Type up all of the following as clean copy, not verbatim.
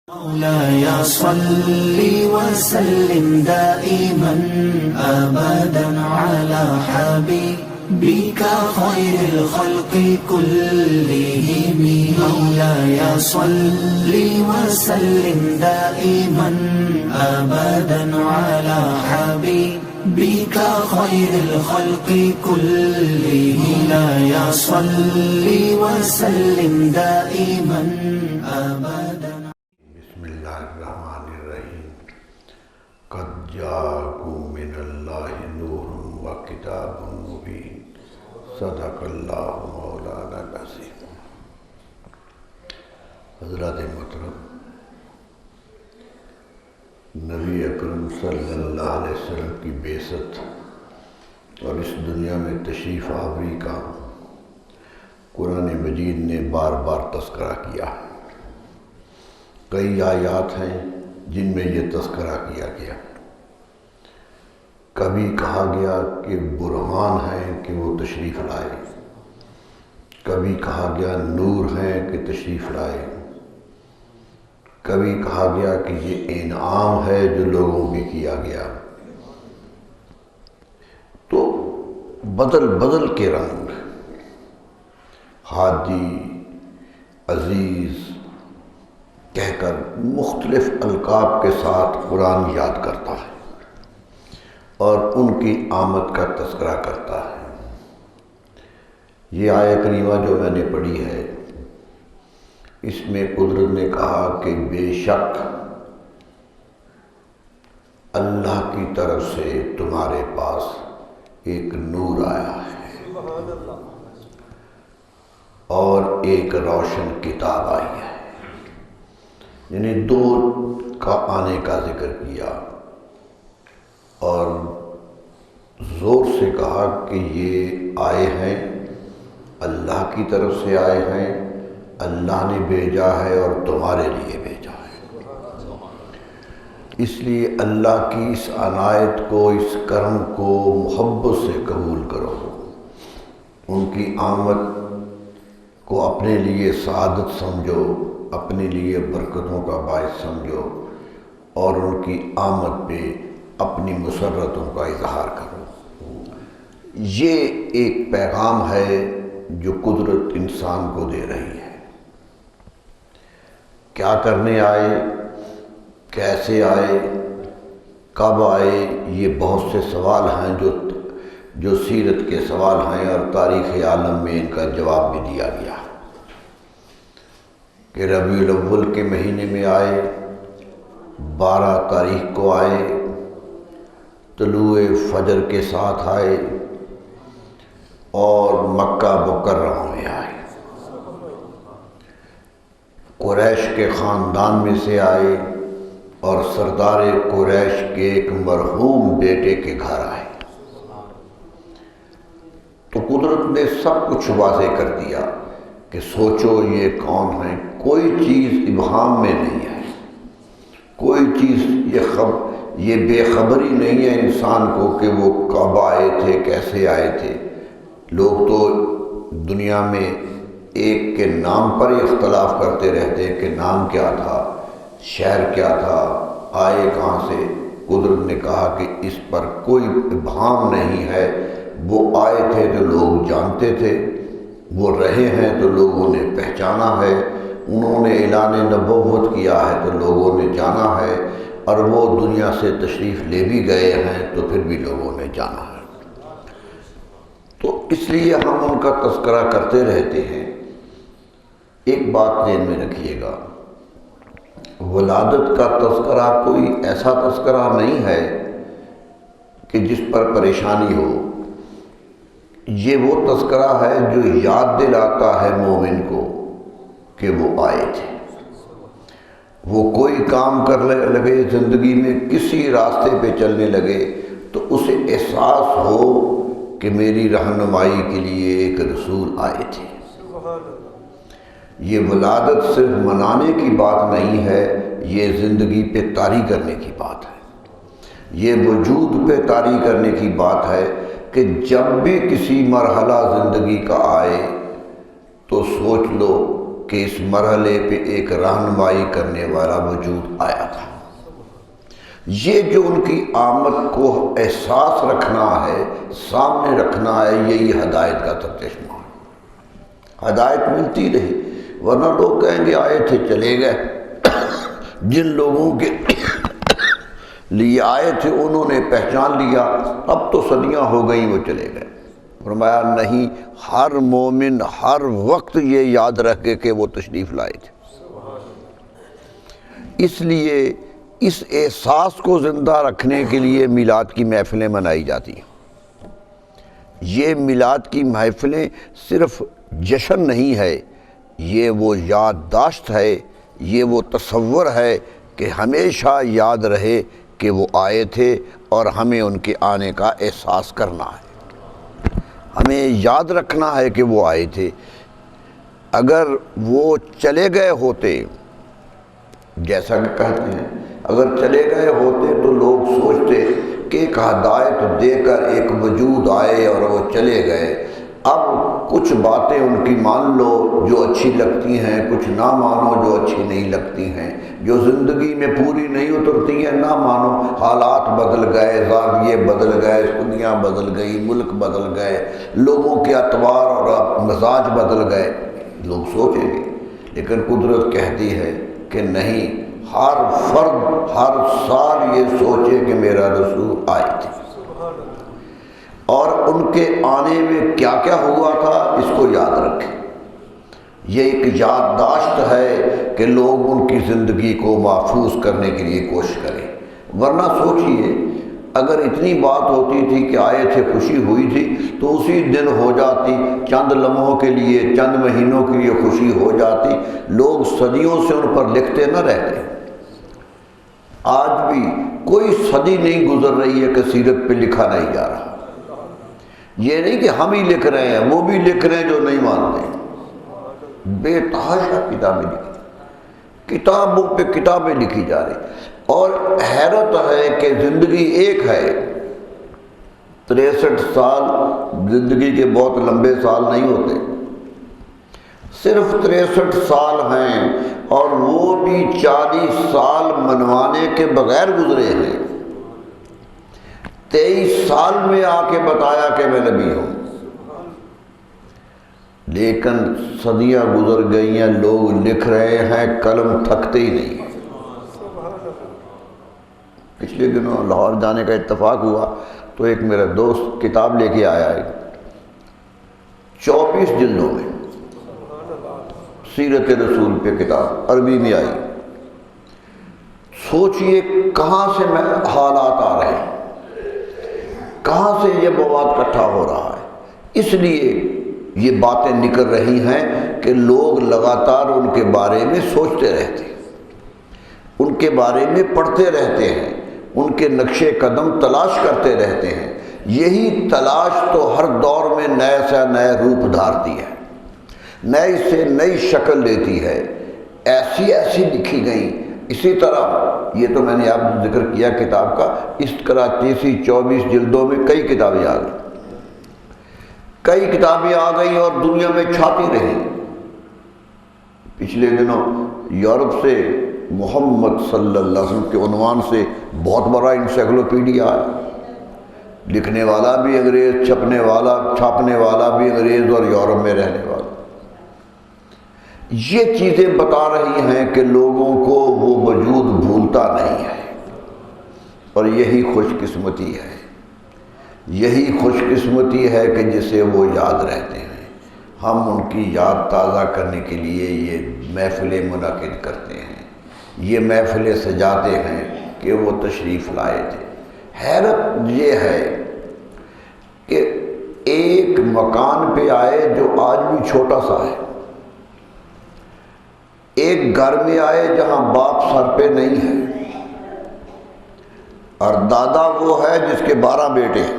مولاي صل وسلم دائما أبدا على حبيبك خير الخلق كلهم. مولاي صل وسلم دائما أبدا على حبيبك خير الخلق كلهم. مولاي صل وسلم دائما أبدا. بسم اللہ الرحمن الرحیم. قد جاءکم من اللہ نور و کتاب مبین. صدق اللہ مولانا العظیم. حضرات محترم، نبی اکرم صلی اللہ علیہ وسلم کی بعثت اور اس دنیا میں تشریف آوری کا قرآن مجید نے بار بار تذکرہ کیا. کئی آیات ہیں جن میں یہ تذکرہ کیا گیا. کبھی کہا گیا کہ برہان ہیں کہ وہ تشریف لائے، کبھی کہا گیا نور ہیں کہ تشریف لائے، کبھی کہا گیا کہ یہ انعام ہے جو لوگوں بھی کیا گیا. تو بدل بدل کے رنگ ہادی، عزیز کہہ کر مختلف القاب کے ساتھ قرآن یاد کرتا ہے اور ان کی آمد کا تذکرہ کرتا ہے. یہ آیہ کریمہ جو میں نے پڑھی ہے، اس میں قدرت نے کہا کہ بے شک اللہ کی طرف سے تمہارے پاس ایک نور آیا ہے اور ایک روشن کتاب آئی ہے. یعنی دو کا آنے کا ذکر کیا اور زور سے کہا کہ یہ آئے ہیں اللہ کی طرف سے آئے ہیں، اللہ نے بھیجا ہے اور تمہارے لیے بھیجا ہے. اس لیے اللہ کی اس عنایت کو، اس کرم کو محبت سے قبول کرو. ان کی آمد کو اپنے لیے سعادت سمجھو، اپنے لیے برکتوں کا باعث سمجھو اور ان کی آمد پہ اپنی مسرتوں کا اظہار کرو. یہ ایک پیغام ہے جو قدرت انسان کو دے رہی ہے. کیا کرنے آئے، کیسے آئے، کب آئے، یہ بہت سے سوال ہیں جو سیرت کے سوال ہیں اور تاریخ عالم میں ان کا جواب بھی دیا گیا کہ ربیع الاول کے مہینے میں آئے، 12 تاریخ کو آئے، طلوع فجر کے ساتھ آئے اور مکہ مکرمہ میں آئے. قریش کے خاندان میں سے آئے اور سردار قریش کے ایک مرحوم بیٹے کے گھر آئے. تو قدرت نے سب کچھ واضح کر دیا کہ سوچو یہ کون ہیں. کوئی چیز ابہام میں نہیں ہے، کوئی چیز یہ بے خبری نہیں ہے انسان کو کہ وہ کب آئے تھے، کیسے آئے تھے. لوگ تو دنیا میں ایک کے نام پر ہی اختلاف کرتے رہتے ہیں کہ نام کیا تھا، شہر کیا تھا، آئے کہاں سے. قدرت نے کہا کہ اس پر کوئی ابہام نہیں ہے. وہ آئے تھے تو لوگ جانتے تھے، وہ رہے ہیں تو لوگوں نے پہچانا ہے، انہوں نے اعلان نبوت کیا ہے تو لوگوں نے جانا ہے، اور وہ دنیا سے تشریف لے بھی گئے ہیں تو پھر بھی لوگوں نے جانا ہے. تو اس لیے ہم ان کا تذکرہ کرتے رہتے ہیں. ایک بات ذہن میں رکھیے گا، ولادت کا تذکرہ کوئی ایسا تذکرہ نہیں ہے کہ جس پر پریشانی ہو. یہ وہ تذکرہ ہے جو یاد دلاتا ہے مومن کو کہ وہ آئے تھے. وہ کوئی کام کر لگے زندگی میں، کسی راستے پہ چلنے لگے تو اسے احساس ہو کہ میری رہنمائی کے لیے ایک رسول آئے تھے. یہ ولادت صرف منانے کی بات نہیں ہے، یہ زندگی پہ طاری کرنے کی بات ہے، یہ وجود پہ طاری کرنے کی بات ہے کہ جب بھی کسی مرحلہ زندگی کا آئے تو سوچ لو کہ اس مرحلے پہ ایک رہنمائی کرنے والا وجود آیا تھا۔ یہ جو ان کی آمد کو احساس رکھنا ہے، سامنے رکھنا ہے، یہی ہدایت کا سرچشمہ ہے۔ ہدایت ملتی رہی، ورنہ لوگ کہیں گے آئے تھے چلے گئے۔ جن لوگوں کے لیے آئے تھے انہوں نے پہچان لیا، اب تو صدیاں ہو گئیں وہ چلے گئے۔ فرمایا نہیں، ہر مومن ہر وقت یہ یاد رکھے کہ وہ تشریف لائے تھے۔ اس لیے اس احساس کو زندہ رکھنے کے لیے میلاد کی محفلیں منائی جاتی ہیں۔ یہ میلاد کی محفلیں صرف جشن نہیں ہے، یہ وہ یادداشت ہے، یہ وہ تصور ہے کہ ہمیشہ یاد رہے کہ وہ آئے تھے اور ہمیں ان کے آنے کا احساس کرنا ہے، ہمیں یاد رکھنا ہے کہ وہ آئے تھے۔ اگر وہ چلے گئے ہوتے، جیسا کہ کہتے ہیں اگر چلے گئے ہوتے تو لوگ سوچتے کہ ایک ہدایت دے کر ایک وجود آئے اور وہ چلے گئے، اب کچھ باتیں ان کی مان لو جو اچھی لگتی ہیں، کچھ نہ مانو جو اچھی نہیں لگتی ہیں، جو زندگی میں پوری نہیں اترتی ہیں نہ مانو۔ حالات بدل گئے، زاویے بدل گئے، دنیا بدل گئی، ملک بدل گئے، لوگوں کے اطوار اور مزاج بدل گئے، لوگ سوچیں گے۔ لیکن قدرت کہتی ہے کہ نہیں، ہر فرد ہر سال یہ سوچے کہ میرا رسول آئے تھے اور ان کے آنے میں کیا کیا ہوا تھا، اس کو یاد رکھیں۔ یہ ایک یادداشت ہے کہ لوگ ان کی زندگی کو محفوظ کرنے کے لیے کوشش کریں۔ ورنہ سوچئے اگر اتنی بات ہوتی تھی کہ آئے تھے، خوشی ہوئی تھی تو اسی دن ہو جاتی، چند لمحوں کے لیے، چند مہینوں کے لیے خوشی ہو جاتی، لوگ صدیوں سے ان پر لکھتے نہ رہتے۔ آج بھی کوئی صدی نہیں گزر رہی ہے کہ سیرت پہ لکھا نہیں جا رہا۔ یہ نہیں کہ ہم ہی لکھ رہے ہیں، وہ بھی لکھ رہے ہیں جو نہیں مانتے۔ بے تحاشا کتابیں لکھی، کتابوں پہ کتابیں لکھی جا رہی، اور حیرت ہے کہ زندگی ایک ہے۔ 63 سال زندگی کے بہت لمبے سال نہیں ہوتے، صرف 63 سال ہیں اور وہ بھی 40 سال منوانے کے بغیر گزرے ہیں۔ 23 سال میں آ کے بتایا کہ میں نبی ہوں، لیکن صدیاں گزر گئی ہیں، لوگ لکھ رہے ہیں، قلم تھکتے ہی نہیں۔ پچھلے دنوں لاہور جانے کا اتفاق ہوا تو ایک میرا دوست کتاب لے کے آیا ہے، 24 جلدوں میں سیرت رسول پہ کتاب عربی میں آئی۔ سوچئے کہاں سے حالات آ رہے ہیں، کہاں سے یہ مواد اکٹھا ہو رہا ہے۔ اس لیے یہ باتیں نکل رہی ہیں کہ لوگ لگاتار ان کے بارے میں سوچتے رہتے ہیں، ان کے بارے میں پڑھتے رہتے ہیں، ان کے نقش قدم تلاش کرتے رہتے ہیں۔ یہی تلاش تو ہر دور میں نئے سے نئے روپ دھارتی ہے، نئی سے نئی شکل لیتی ہے، ایسی ایسی لکھی گئی۔ اسی طرح یہ تو میں نے آپ ذکر کیا کتاب کا، اس طرح 24 جلدوں میں کئی کتابیں آ گئیں، کئی کتابیں آ گئیں اور دنیا میں چھاپی رہی۔ پچھلے دنوں یورپ سے محمد صلی اللہ علیہ وسلم کے عنوان سے بہت بڑا انسائکلوپیڈیا ہے، لکھنے والا بھی انگریز، چھپنے والا چھاپنے والا بھی انگریز اور یورپ میں رہنے والا۔ یہ چیزیں بتا رہی ہیں کہ لوگوں کو وہ وجود بھولتا نہیں ہے، اور یہی خوش قسمتی ہے، یہی خوش قسمتی ہے کہ جسے وہ یاد رہتے ہیں۔ ہم ان کی یاد تازہ کرنے کے لیے یہ محفلیں منعقد کرتے ہیں، یہ محفلیں سجاتے ہیں کہ وہ تشریف لائے تھے۔ حیرت یہ ہے کہ ایک مکان پہ آئے جو آج بھی چھوٹا سا ہے، ایک گھر میں آئے جہاں باپ سر پہ نہیں ہے، اور دادا وہ ہے جس کے 12 بیٹے ہیں،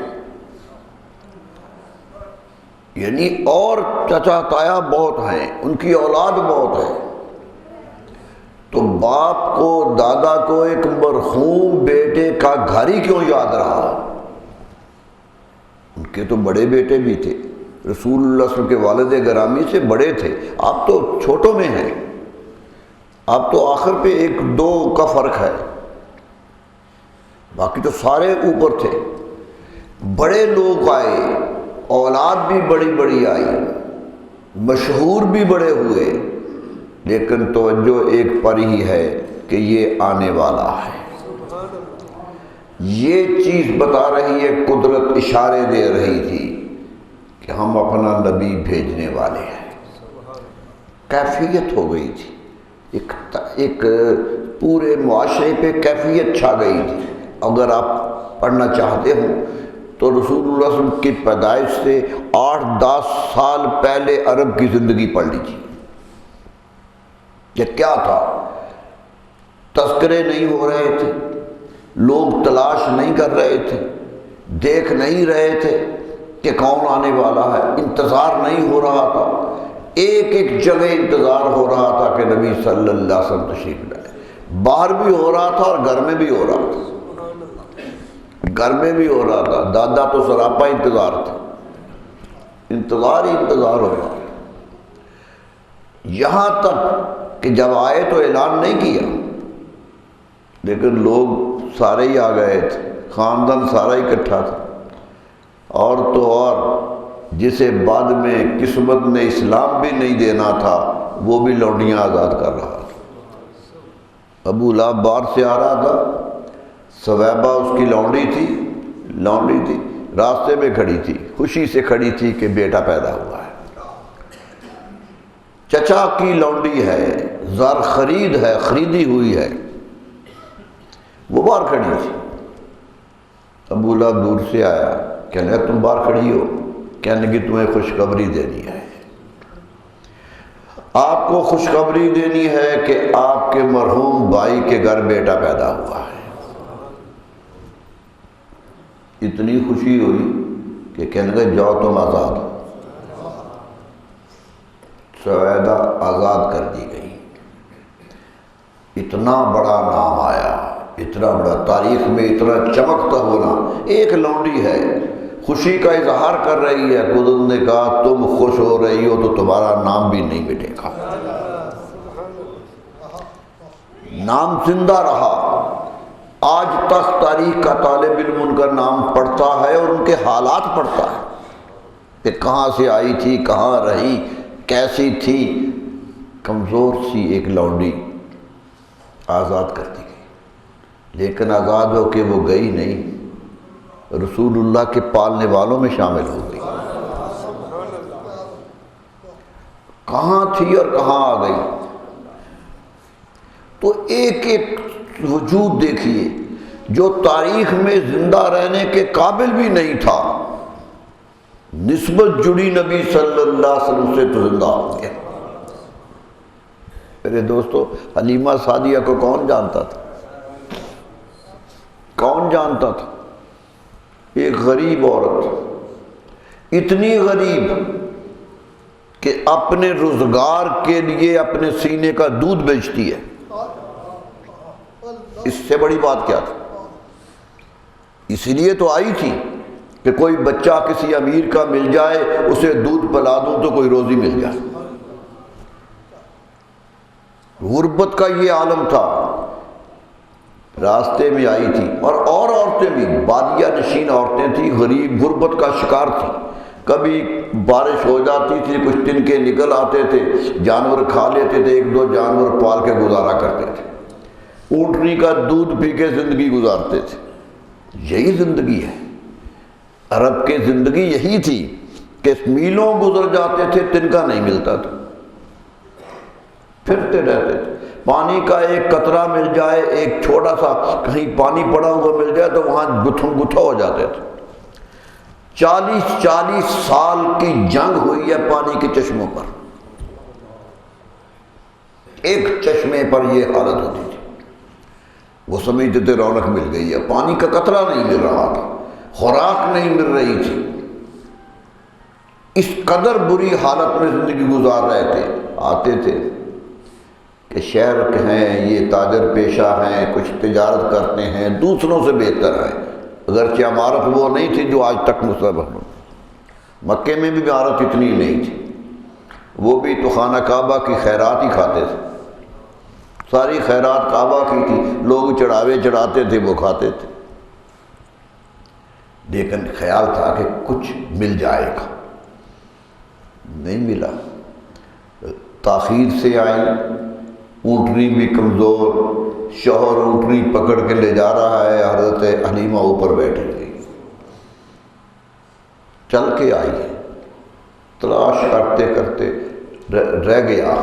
یعنی اور چچا تایا بہت ہیں، ان کی اولاد بہت ہے۔ تو باپ کو، دادا کو ایک مرحوم بیٹے کا گھر ہی کیوں یاد رہا؟ ان کے تو بڑے بیٹے بھی تھے، رسول اللہ صلی اللہ علیہ وسلم کے والد گرامی سے بڑے تھے، آپ تو چھوٹوں میں ہیں، آپ تو آخر پہ 1-2 کا فرق ہے، باقی تو سارے اوپر تھے۔ بڑے لوگ آئے، اولاد بھی بڑی بڑی آئی، مشہور بھی بڑے ہوئے، لیکن توجہ ایک پر ہی ہے کہ یہ آنے والا ہے۔ یہ چیز بتا رہی ہے، قدرت اشارے دے رہی تھی کہ ہم اپنا نبی بھیجنے والے ہیں۔ کیفیت ہو گئی تھی، ایک پورے معاشرے پہ کیفیت چھا گئی تھی۔ اگر آپ پڑھنا چاہتے ہو تو رسول اللہ صلی اللہ علیہ وسلم کی پیدائش سے 8-10 سال پہلے عرب کی زندگی پڑھ لیجیے۔ یہ کیا تھا؟ تذکرے نہیں ہو رہے تھے، لوگ تلاش نہیں کر رہے تھے، دیکھ نہیں رہے تھے کہ کون آنے والا ہے، انتظار نہیں ہو رہا تھا، ایک ایک جگہ انتظار ہو رہا تھا کہ نبی صلی اللہ علیہ وسلم تشریف لائے۔ باہر بھی ہو رہا تھا اور گھر میں بھی ہو رہا تھا، گھر میں بھی ہو رہا تھا۔ دادا تو سراپا انتظار تھا، انتظار ہی انتظار ہو رہا، یہاں تک کہ جب آئے تو اعلان نہیں کیا، لیکن لوگ سارے ہی آ گئے تھے، خاندان سارا اکٹھا تھا، اور تو اور جسے بعد میں قسمت نے اسلام بھی نہیں دینا تھا وہ بھی لونڈیاں آزاد کر رہا تھا۔ ابو لہب باہر سے آ رہا تھا، سویبہ اس کی لونڈی تھی، راستے میں کھڑی تھی، خوشی سے کھڑی تھی کہ بیٹا پیدا ہوا ہے، چچا کی لونڈی ہے، زر خرید ہے، خریدی ہوئی ہے، وہ باہر کھڑی تھی۔ ابو لہب دور سے آیا، کہنے لگا تم باہر کھڑی ہو، کہنے لگی تمہیں خوشخبری دینی ہے، آپ کو خوشخبری دینی ہے کہ آپ کے مرحوم بھائی کے گھر بیٹا پیدا ہوا ہے۔ اتنی خوشی ہوئی کہ کہنے لگے جاؤ تم آزاد ہو۔ سویدہ آزاد کر دی گئی۔ اتنا بڑا نام آیا، اتنا بڑا، تاریخ میں اتنا چمکتا ہونا۔ ایک لونڈی ہے، خوشی کا اظہار کر رہی ہے، قدرت نے کہا تم خوش ہو رہی ہو تو تمہارا نام بھی نہیں مٹے گا، نام زندہ رہا۔ آج تک تاریخ کا طالب علم ان کا نام پڑھتا ہے اور ان کے حالات پڑھتا ہے کہ کہاں سے آئی تھی، کہاں رہی، کیسی تھی۔ کمزور سی ایک لونڈی آزاد کر دی گئی، لیکن آزاد ہو کے وہ گئی نہیں، رسول اللہ کے پالنے والوں میں شامل ہو گئی۔ کہاں تھی اور کہاں آ گئی؟ تو ایک ایک وجود دیکھیے جو تاریخ میں زندہ رہنے کے قابل بھی نہیں تھا، نسبت جڑی نبی صلی اللہ علیہ وسلم سے تو زندہ ہو گیا۔ میرے دوستو، حلیمہ سعدیہ کو کون جانتا تھا؟ کون جانتا تھا؟ ایک غریب عورت، اتنی غریب کہ اپنے روزگار کے لیے اپنے سینے کا دودھ بیچتی ہے۔ اس سے بڑی بات کیا تھی؟ اس لیے تو آئی تھی کہ کوئی بچہ کسی امیر کا مل جائے، اسے دودھ پلا دوں تو کوئی روزی مل جائے۔ غربت کا یہ عالم تھا، راستے میں آئی تھی، اور عورتیں بھی بادیہ نشین عورتیں تھیں، غریب، غربت کا شکار تھی۔ کبھی بارش ہو جاتی تھی، کچھ تنکے نکل آتے تھے، جانور کھا لیتے تھے، 1-2 جانور پال کے گزارا کرتے تھے، اونٹنی کا دودھ پی کے زندگی گزارتے تھے۔ یہی زندگی ہے عرب کی زندگی، یہی تھی کہ میلوں گزر جاتے تھے، تنکا نہیں ملتا تھا، پھرتے رہتے تھے۔ پانی کا ایک قطرہ مل جائے، ایک چھوٹا سا کہیں پانی پڑا ہوا مل جائے تو وہاں گتھم گتھا ہو جاتے تھے۔ 40 سال کی جنگ ہوئی ہے پانی کے چشموں پر، ایک چشمے پر یہ حالت ہوتی تھی۔ وہ سمجھتے تھے رونق مل گئی ہے، پانی کا قطرہ نہیں مل رہا تھا، خوراک نہیں مل رہی تھی، اس قدر بری حالت میں زندگی گزار رہے تھے۔ آتے تھے کہ شہر کے ہیں، یہ تاجر پیشہ ہیں، کچھ تجارت کرتے ہیں، دوسروں سے بہتر ہیں، اگرچہ عمارت وہ نہیں تھی جو آج تک مستقبل ہو۔ مکے میں بھی عمارت اتنی نہیں تھی، وہ بھی تو خانہ کعبہ کی خیرات ہی کھاتے تھے، ساری خیرات کعبہ کی تھی، لوگ چڑھاوے چڑھاتے تھے وہ کھاتے تھے، لیکن خیال تھا کہ کچھ مل جائے گا، نہیں ملا۔ تاخیر سے آئی، اونٹنی بھی کمزور، شوہر اونٹنی پکڑ کے لے جا رہا ہے، حضرت حلیمہ اوپر بیٹھی گئی، چل کے آئی، تلاش کرتے کرتے رہ گیا۔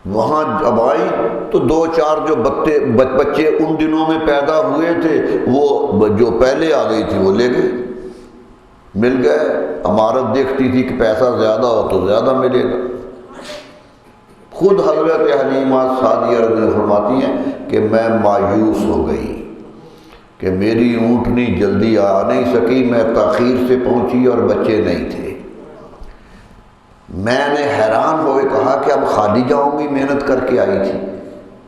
وہاں جب آئی تو دو چار جو بچے ان دنوں میں پیدا ہوئے تھے وہ جو پہلے آ گئی تھی وہ لے گئے، مل گئے۔ عمارت دیکھتی تھی کہ پیسہ زیادہ ہو تو زیادہ ملے گا۔ خود حضرت حلیمہ سعدیہ رضی اللہ عنہا فرماتی ہیں کہ میں مایوس ہو گئی کہ میری اونٹنی جلدی آ نہیں سکی، میں تاخیر سے پہنچی اور بچے نہیں تھے۔ میں نے حیران ہوئے کہا کہ اب خالی جاؤں گی، محنت کر کے آئی تھی،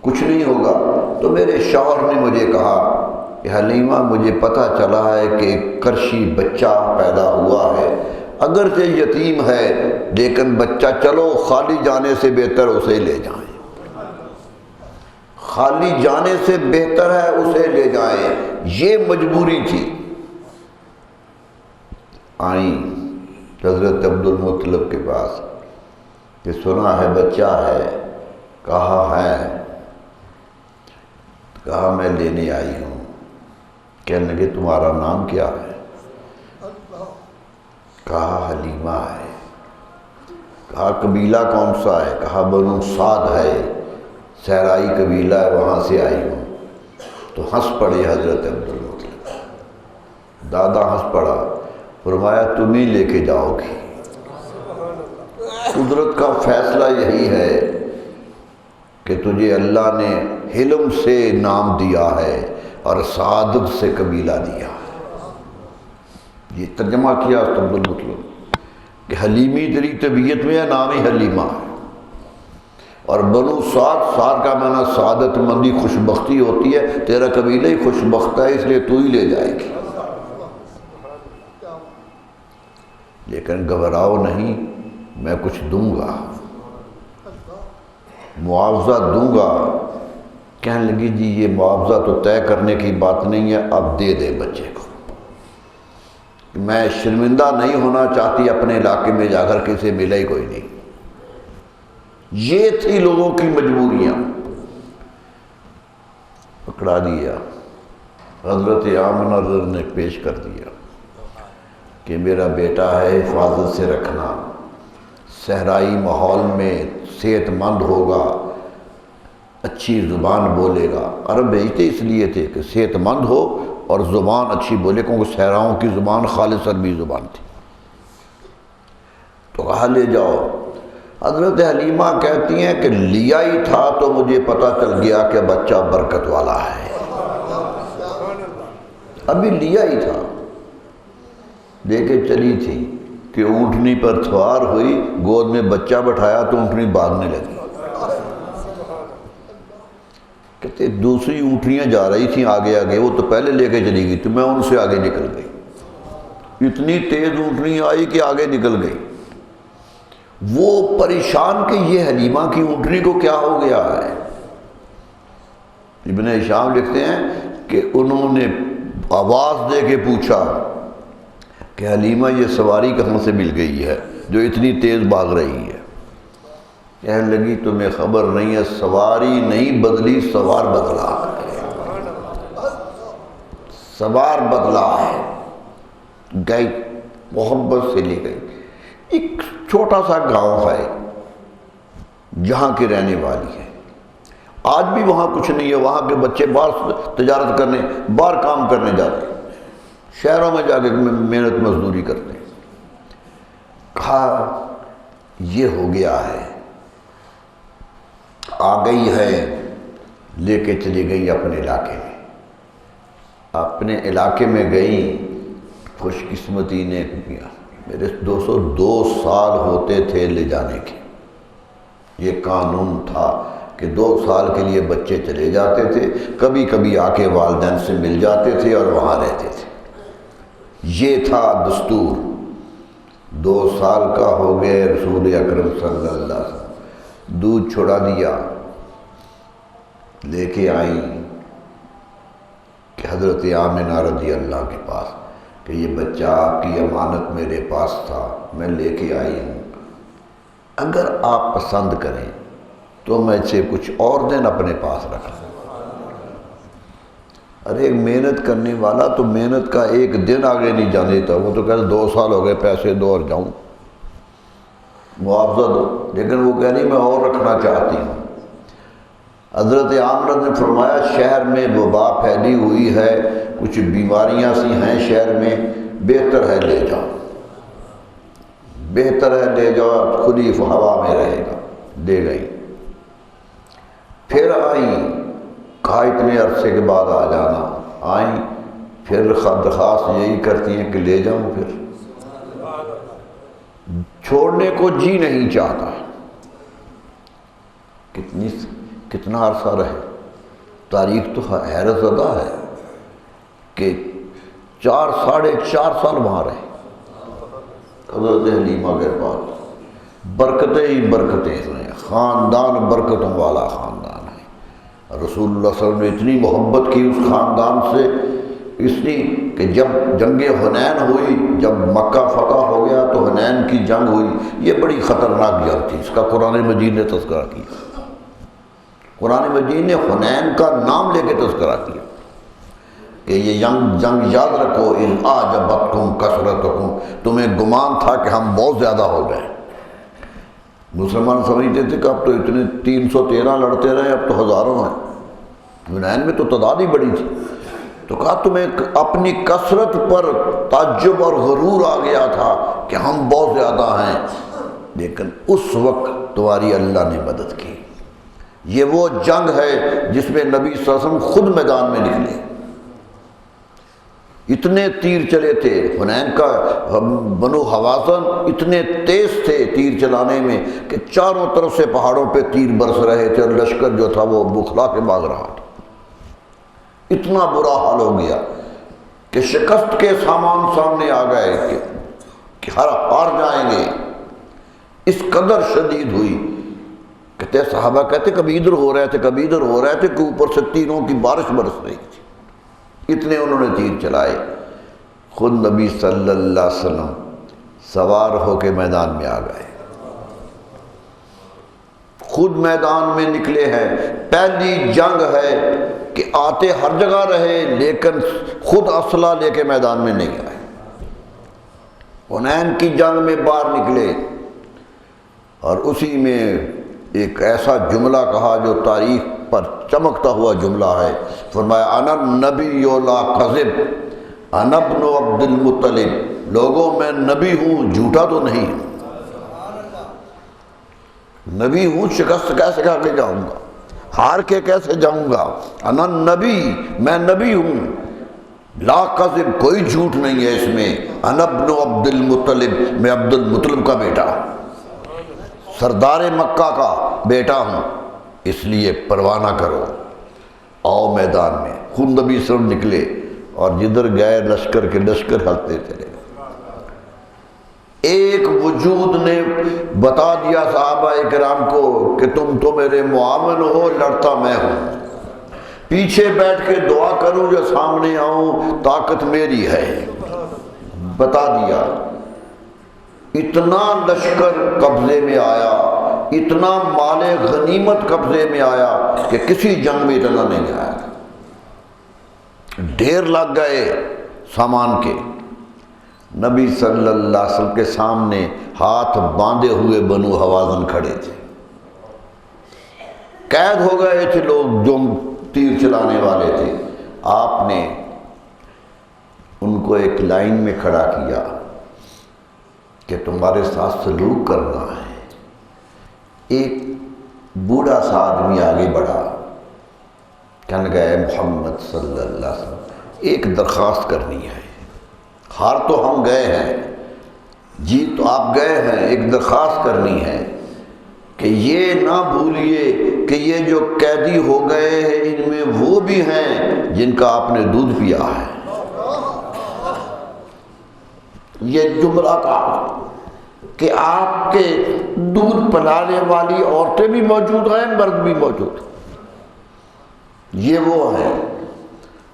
کچھ نہیں ہوگا۔ تو میرے شوہر نے مجھے کہا کہ حلیمہ مجھے پتہ چلا ہے کہ ایک کرشی بچہ پیدا ہوا ہے، اگرچہ یتیم ہے لیکن بچہ، چلو خالی جانے سے بہتر اسے لے جائیں، خالی جانے سے بہتر ہے اسے لے جائیں۔ یہ مجبوری تھی۔ آئیں حضرت عبدالمطلب کے پاس کہ سنا ہے بچہ ہے، کہا ہے، کہا میں لینے آئی ہوں۔ کہنے لگے تمہارا نام کیا ہے؟ کہا حلیمہ ہے۔ کہا قبیلہ کون سا ہے؟ کہا بنو سعد ہے، صحرائی قبیلہ ہے، وہاں سے آئی ہوں۔ تو ہنس پڑے حضرت عبدالمطلب، دادا ہنس پڑا، فرمایا تم ہی لے کے جاؤ گی۔ قدرت کا فیصلہ یہی ہے کہ تجھے اللہ نے حلم سے نام دیا ہے اور سعادت سے قبیلہ دیا ہے۔ یہ ترجمہ کیا عبدالمطلب کہ حلیمی تیری طبیعت میں ہے، نام ہی حلیمہ ہے، اور بنو سعد، سعد کا معنی سعادت مندی، خوشبختی ہوتی ہے، تیرا قبیلہ ہی خوشبخت ہے، اس لیے تو ہی لے جائے گی۔ لیکن گھبراؤ نہیں، میں کچھ دوں گا، معاوضہ دوں گا۔ کہنے لگی جی یہ معاوضہ تو طے کرنے کی بات نہیں ہے، اب دے دے بچے کو، میں شرمندہ نہیں ہونا چاہتی، اپنے علاقے میں جا کر کسی ملا ہی کوئی نہیں۔ یہ تھی لوگوں کی مجبوریاں۔ پکڑا دیا، حضرت آمنہ رضی اللہ عنہا نے پیش کر دیا کہ میرا بیٹا ہے، حفاظت سے رکھنا، صحرائی ماحول میں صحت مند ہوگا، اچھی زبان بولے گا۔ عرب بھیجتے اس لیے تھے کہ صحت مند ہو اور زبان اچھی بولے، کیونکہ صحراؤں کی زبان خالص عربی زبان تھی۔ تو کہا لے جاؤ۔ حضرت حلیمہ کہتی ہیں کہ لیا ہی تھا تو مجھے پتہ چل گیا کہ بچہ برکت والا ہے، ابھی لیا ہی تھا، لے کے چلی تھی کہ اونٹنی پر سوار ہوئی، گود میں بچہ بٹھایا تو اونٹنی بھاگنے لگی۔ کہتے دوسری اونٹنیاں جا رہی تھیں آگے آگے، وہ تو پہلے لے کے چلی گئی تو میں ان سے آگے نکل گئی، اتنی تیز اونٹنی آئی کہ آگے نکل گئی۔ وہ پریشان کہ یہ حلیمہ کی اونٹنی کو کیا ہو گیا ہے۔ ابن ہشام لکھتے ہیں کہ انہوں نے آواز دے کے پوچھا کہ حلیمہ یہ سواری کہاں سے مل گئی ہے جو اتنی تیز بھاگ رہی ہے؟ کہنے لگی تمہیں خبر نہیں ہے، سواری نہیں بدلی، سوار بدلا ہے، سوار بدلا ہے۔ گئی، محبت سے لے گئی۔ ایک چھوٹا سا گاؤں ہے جہاں کی رہنے والی ہے، آج بھی وہاں کچھ نہیں ہے، وہاں کے بچے باہر تجارت کرنے، باہر کام کرنے جاتے ہیں، شہروں میں جا کے محنت مزدوری کرتے ہیں۔ کہا یہ ہو گیا ہے، آ گئی ہے، لے کے چلی گئی اپنے علاقے میں۔ اپنے علاقے میں گئی، خوش قسمتی نے کیا، میرے 202 سال ہوتے تھے لے جانے کے، یہ قانون تھا کہ 2 سال کے لیے بچے چلے جاتے تھے، کبھی کبھی آ کے والدین سے مل جاتے تھے اور وہاں رہتے تھے، یہ تھا دستور۔ 2 سال کا ہو گئے، رسول اکرم صلی اللہ علیہ وسلم دودھ چھڑا دیا، لے کے آئیں کہ حضرت آمنہ رضی اللہ کے پاس کہ یہ بچہ آپ کی امانت میرے پاس تھا، میں لے کے آئی ہوں، اگر آپ پسند کریں تو میں اسے کچھ اور دن اپنے پاس رکھ لوں۔ ارے محنت کرنے والا تو محنت کا ایک دن آگے نہیں جانے دیتا، وہ تو کہتے 2 سال ہو گئے، پیسے دو اور جاؤں، معاوضہ دو، لیکن وہ کہہ نہیں میں اور رکھنا چاہتی ہوں۔ حضرت عامر نے فرمایا شہر میں وبا پھیلی ہوئی ہے، کچھ بیماریاں سی ہیں شہر میں، بہتر ہے لے جاؤ، بہتر ہے لے جاؤ، کھلی ہوا میں رہے گا۔ لے گئی، پھر آئیں، کہا اتنے عرصے کے بعد آ جانا، آئیں، پھر درخواست یہی کرتی ہیں کہ لے جاؤں، پھر چھوڑنے کو جی نہیں چاہتا۔ کتنا عرصہ رہے، تاریخ تو حیرت زدہ ہے کہ 4 ساڑھے 4 سال وہاں رہے حضرت حلیمہ کے پاس۔ برکتیں ہی برکتیں ہیں، خاندان برکتوں والا خاندان ہے۔ رسول اللہ صلی اللہ علیہ وسلم نے اتنی محبت کی اس خاندان سے، اس لیے کہ جب جنگ حنین ہوئی، جب مکہ فتح ہو گیا تو حنین کی جنگ ہوئی، یہ بڑی خطرناک جنگ تھی، اس کا قرآن مجید نے تذکرہ کیا۔ قرآن مجید نے حنین کا نام لے کے تذکرہ کیا کہ یہ جنگ یاد رکھو، اذ اعجبتکم کثرتکم، تمہیں گمان تھا کہ ہم بہت زیادہ ہو گئے۔ مسلمان سمجھتے تھے کہ اب تو اتنے 313 لڑتے رہے، اب تو ہزاروں ہیں، حنین میں تو تعداد ہی بڑی تھی، تو کہا تمہیں اپنی کثرت پر تعجب اور غرور آ گیا تھا کہ ہم بہت زیادہ ہیں، لیکن اس وقت تمہاری اللہ نے مدد کی۔ یہ وہ جنگ ہے جس میں نبی صلی اللہ علیہ وسلم خود میدان میں نکلے، اتنے تیر چلے تھے۔ حنین کا بنو حوازن اتنے تیز تھے تیر چلانے میں کہ چاروں طرف سے پہاڑوں پہ تیر برس رہے تھے، اور لشکر جو تھا وہ بکھلا کے بھاگ رہا تھا۔ اتنا برا حال ہو گیا کہ شکست کے سامان سامنے آ گئے کہ ہار جائیں گے، اس قدر شدید ہوئی۔ کہتے صحابہ کہتے کبھی ادھر ہو رہے تھے، کبھی ادھر ہو رہے تھے کہ اوپر سے تیروں کی بارش برس رہی تھی، اتنے انہوں نے تیر چلائے۔ خود نبی صلی اللہ علیہ وسلم سوار ہو کے میدان میں آ گئے، خود میدان میں نکلے ہیں۔ پہلی جنگ ہے کہ آتے ہر جگہ رہے لیکن خود اسلحہ لے کے میدان میں نہیں آئے۔ حنین کی جنگ میں باہر نکلے اور اسی میں ایک ایسا جملہ کہا جو تاریخ پر چمکتا ہوا جملہ ہے، فرمایا انا النبی لا کذب انا ابن عبد المطلب، لوگوں میں نبی ہوں، جھوٹا تو نہیں ہوں، نبی ہوں، شکست کیسے کھا کے جاؤں گا، ہار کے کیسے جاؤں گا، انا نبی، میں نبی ہوں، لا کذب، کوئی جھوٹ نہیں ہے اس میں، انا ابن عبد المطلب، میں عبد المطلب کا بیٹا ہوں، سردار مکہ کا بیٹا ہوں، اس لیے پرواہ نہ کرو، آؤ میدان میں۔ خود نبی صلی اللہ علیہ وسلم نکلے اور جدھر گئے لشکر کے لشکر ہلتے چلے۔ ایک وجود نے بتا دیا صحابہ کرام کو کہ تم تو میرے معاون ہو، لڑتا میں ہوں، پیچھے بیٹھ کے دعا کروں یا سامنے آؤں، طاقت میری ہے، بتا دیا۔ اتنا لشکر قبضے میں آیا، اتنا مال غنیمت قبضے میں آیا کہ کسی جنگ میں اتنا نہیں آیا، ڈھیر لگ گئے سامان کے۔ نبی صلی اللہ علیہ وسلم کے سامنے ہاتھ باندھے ہوئے بنو حوازن کھڑے تھے، قید ہو گئے تھے لوگ جو تیر چلانے والے تھے۔ آپ نے ان کو ایک لائن میں کھڑا کیا کہ تمہارے ساتھ سلوک کرنا ہے۔ ایک بوڑھا سا آدمی آگے بڑھا، کہنے لگا اے محمد صلی اللہ علیہ وسلم، ایک درخواست کرنی ہے، ہار تو ہم گئے ہیں، جیت تو آپ گئے ہیں، ایک درخواست کرنی ہے کہ یہ نہ بھولیے کہ یہ جو قیدی ہو گئے ہیں ان میں وہ بھی ہیں جن کا آپ نے دودھ پیا ہے۔ یہ جملہ کا کہ آپ کے دودھ پلانے والی عورتیں بھی موجود ہیں، مرد بھی موجود ہیں، یہ وہ ہیں۔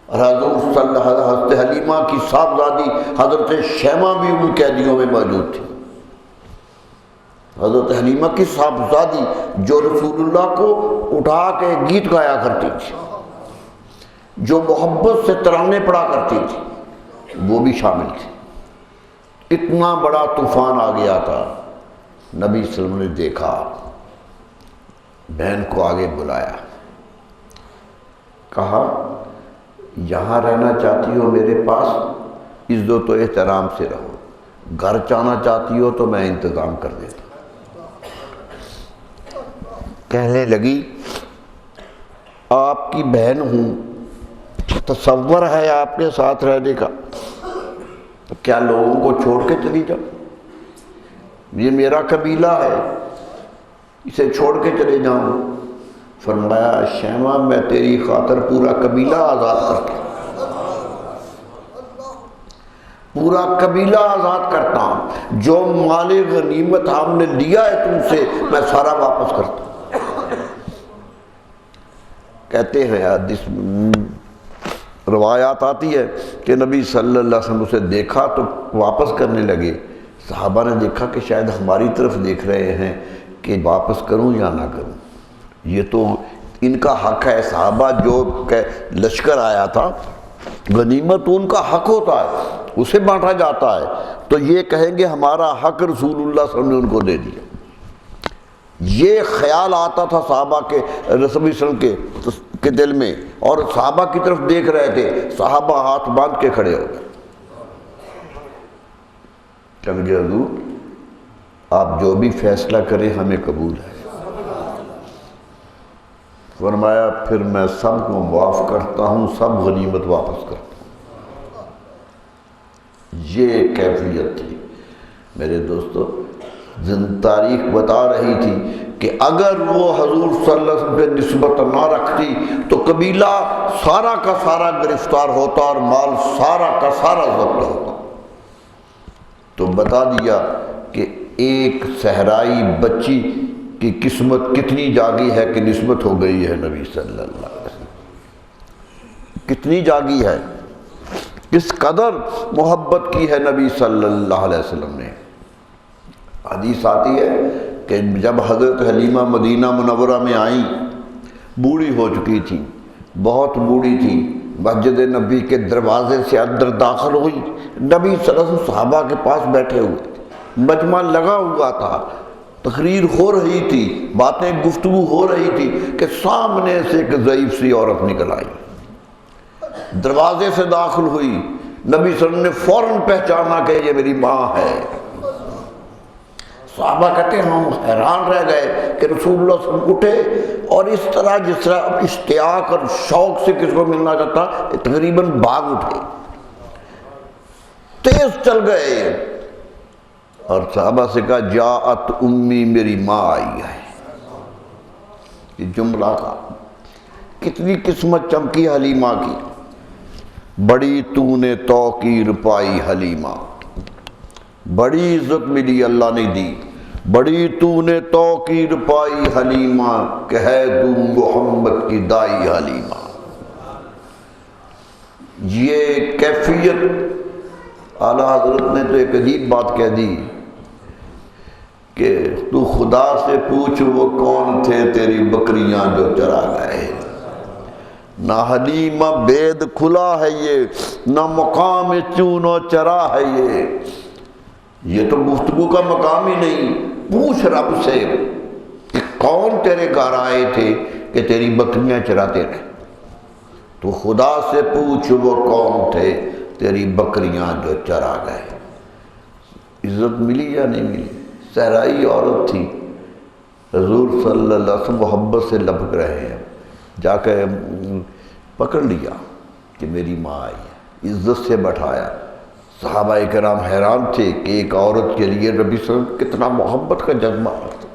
اور حضرت حلیمہ کی صاحبزادی حضرت شیمہ بھی ان قیدیوں میں موجود تھی۔ حضرت حلیمہ کی صاحبزادی جو رسول اللہ کو اٹھا کے گیت گایا کرتی تھی، جو محبت سے ترانے پڑھا کرتی تھی، وہ بھی شامل تھی۔ اتنا بڑا طوفان آ گیا تھا، نبی صلی اللہ علیہ وسلم نے دیکھا، بہن کو آگے بلایا، کہا یہاں رہنا چاہتی ہو میرے پاس، عزت و احترام سے رہو، گھر جانا چاہتی ہو تو میں انتظام کر دیتا۔ کہنے لگی آپ کی بہن ہوں، تصور ہے آپ کے ساتھ رہنے کا، کیا لوگوں کو چھوڑ کے چلی جاؤ؟ یہ میرا قبیلہ ہے، اسے چھوڑ کے چلے جاؤں؟ فرمایا شیمہ میں تیری خاطر پورا قبیلہ آزاد کرتا ہوں، پورا قبیلہ آزاد کرتا ہوں، جو مال غنیمت ہم نے لیا ہے تم سے میں سارا واپس کرتا ہوں۔ کہتے ہیں حدیث روایات آتی ہے کہ نبی صلی اللہ علیہ وسلم اسے دیکھا تو واپس کرنے لگے، صحابہ نے دیکھا کہ شاید ہماری طرف دیکھ رہے ہیں کہ واپس کروں یا نہ کروں، یہ تو ان کا حق ہے۔ صحابہ جو لشکر آیا تھا، غنیمت ان کا حق ہوتا ہے، اسے بانٹا جاتا ہے، تو یہ کہیں گے ہمارا حق رسول اللہ صلی اللہ علیہ وسلم نے ان کو دے دیا۔ یہ خیال آتا تھا صحابہ کے رسول اللہ علیہ وسلم کے دل میں، اور صحابہ کی طرف دیکھ رہے تھے، صحابہ ہاتھ باندھ کے کھڑے ہو گئے، کہنے لگے حضور آپ جو بھی فیصلہ کریں ہمیں قبول ہے۔ فرمایا پھر میں سب کو معاف کرتا ہوں، سب غنیمت واپس کرتا ہوں۔ یہ کیفیت تھی میرے دوستو۔ تاریخ بتا رہی تھی کہ اگر وہ حضور صلی اللہ علیہ وسلم پہ نسبت نہ رکھتی تو قبیلہ سارا کا سارا گرفتار ہوتا اور مال سارا کا سارا ضبط ہوتا۔ تو بتا دیا کہ ایک صحرائی بچی کی قسمت کتنی جاگی ہے کہ نسبت ہو گئی ہے نبی صلی اللہ علیہ وسلم، کتنی جاگی ہے، کس قدر محبت کی ہے نبی صلی اللہ علیہ وسلم نے۔ حدیث آتی ہے کہ جب حضرت حلیمہ مدینہ منورہ میں آئیں، بوڑھی ہو چکی تھی، بہت بوڑھی تھی، مسجد نبی کے دروازے سے اندر داخل ہوئی، نبی صلی اللہ علیہ وسلم صحابہ کے پاس بیٹھے ہوئے تھے، مجمع لگا ہوا تھا، تقریر ہو رہی تھی، باتیں گفتگو ہو رہی تھی کہ سامنے سے ایک ضعیف سی عورت نکل آئی، دروازے سے داخل ہوئی، نبی صلی اللہ علیہ وسلم نے فوراً پہچانا کہ یہ میری ماں ہے۔ صحابہ کہتے ہیں ہم حیران رہ گئے کہ رسول اللہ صلی اللہ علیہ وسلم اٹھے اور اس طرح جس طرح اشتیاق اور شوق سے کس کو ملنا چاہتا، تقریباً بھاگ اٹھے، تیز چل گئے، اور صحابہ سے کہا جاءت امی، میری ماں آئی ہے۔ یہ جملہ تھا، کتنی قسمت چمکی حلیمہ کی، بڑی تو نے توقیر پائی حلیمہ، بڑی عزت ملی اللہ نے دی، بڑی تو نے توقیر پائی حلیمہ، کہ ہے تو محمد کی دائی حلیمہ۔ یہ کیفیت اعلیٰ حضرت نے تو ایک عجیب بات کہہ دی کہ تو خدا سے پوچھ وہ کون تھے تیری بکریاں جو چرا گئے۔ نہ حلیمہ بید کھلا ہے یہ، نہ مقام چون و چرا ہے یہ تو گفتگو کا مقام ہی نہیں۔ پوچھ رب سے کہ کون تیرے گھر آئے تھے کہ تیری بکریاں چراتے رہے، تو خدا سے پوچھ وہ کون تھے تیری بکریاں جو چرا گئے۔ عزت ملی یا نہیں ملی؟ صحرائی عورت تھی، حضور صلی اللہ علیہ وسلم محبت سے لپک رہے ہیں، جا کے پکڑ لیا کہ میری ماں آئی ہے، عزت سے بٹھایا۔ صحابہ کرام حیران تھے کہ ایک عورت کے لیے نبی صلی اللہ علیہ وسلم کتنا محبت کا جذبہ ہے۔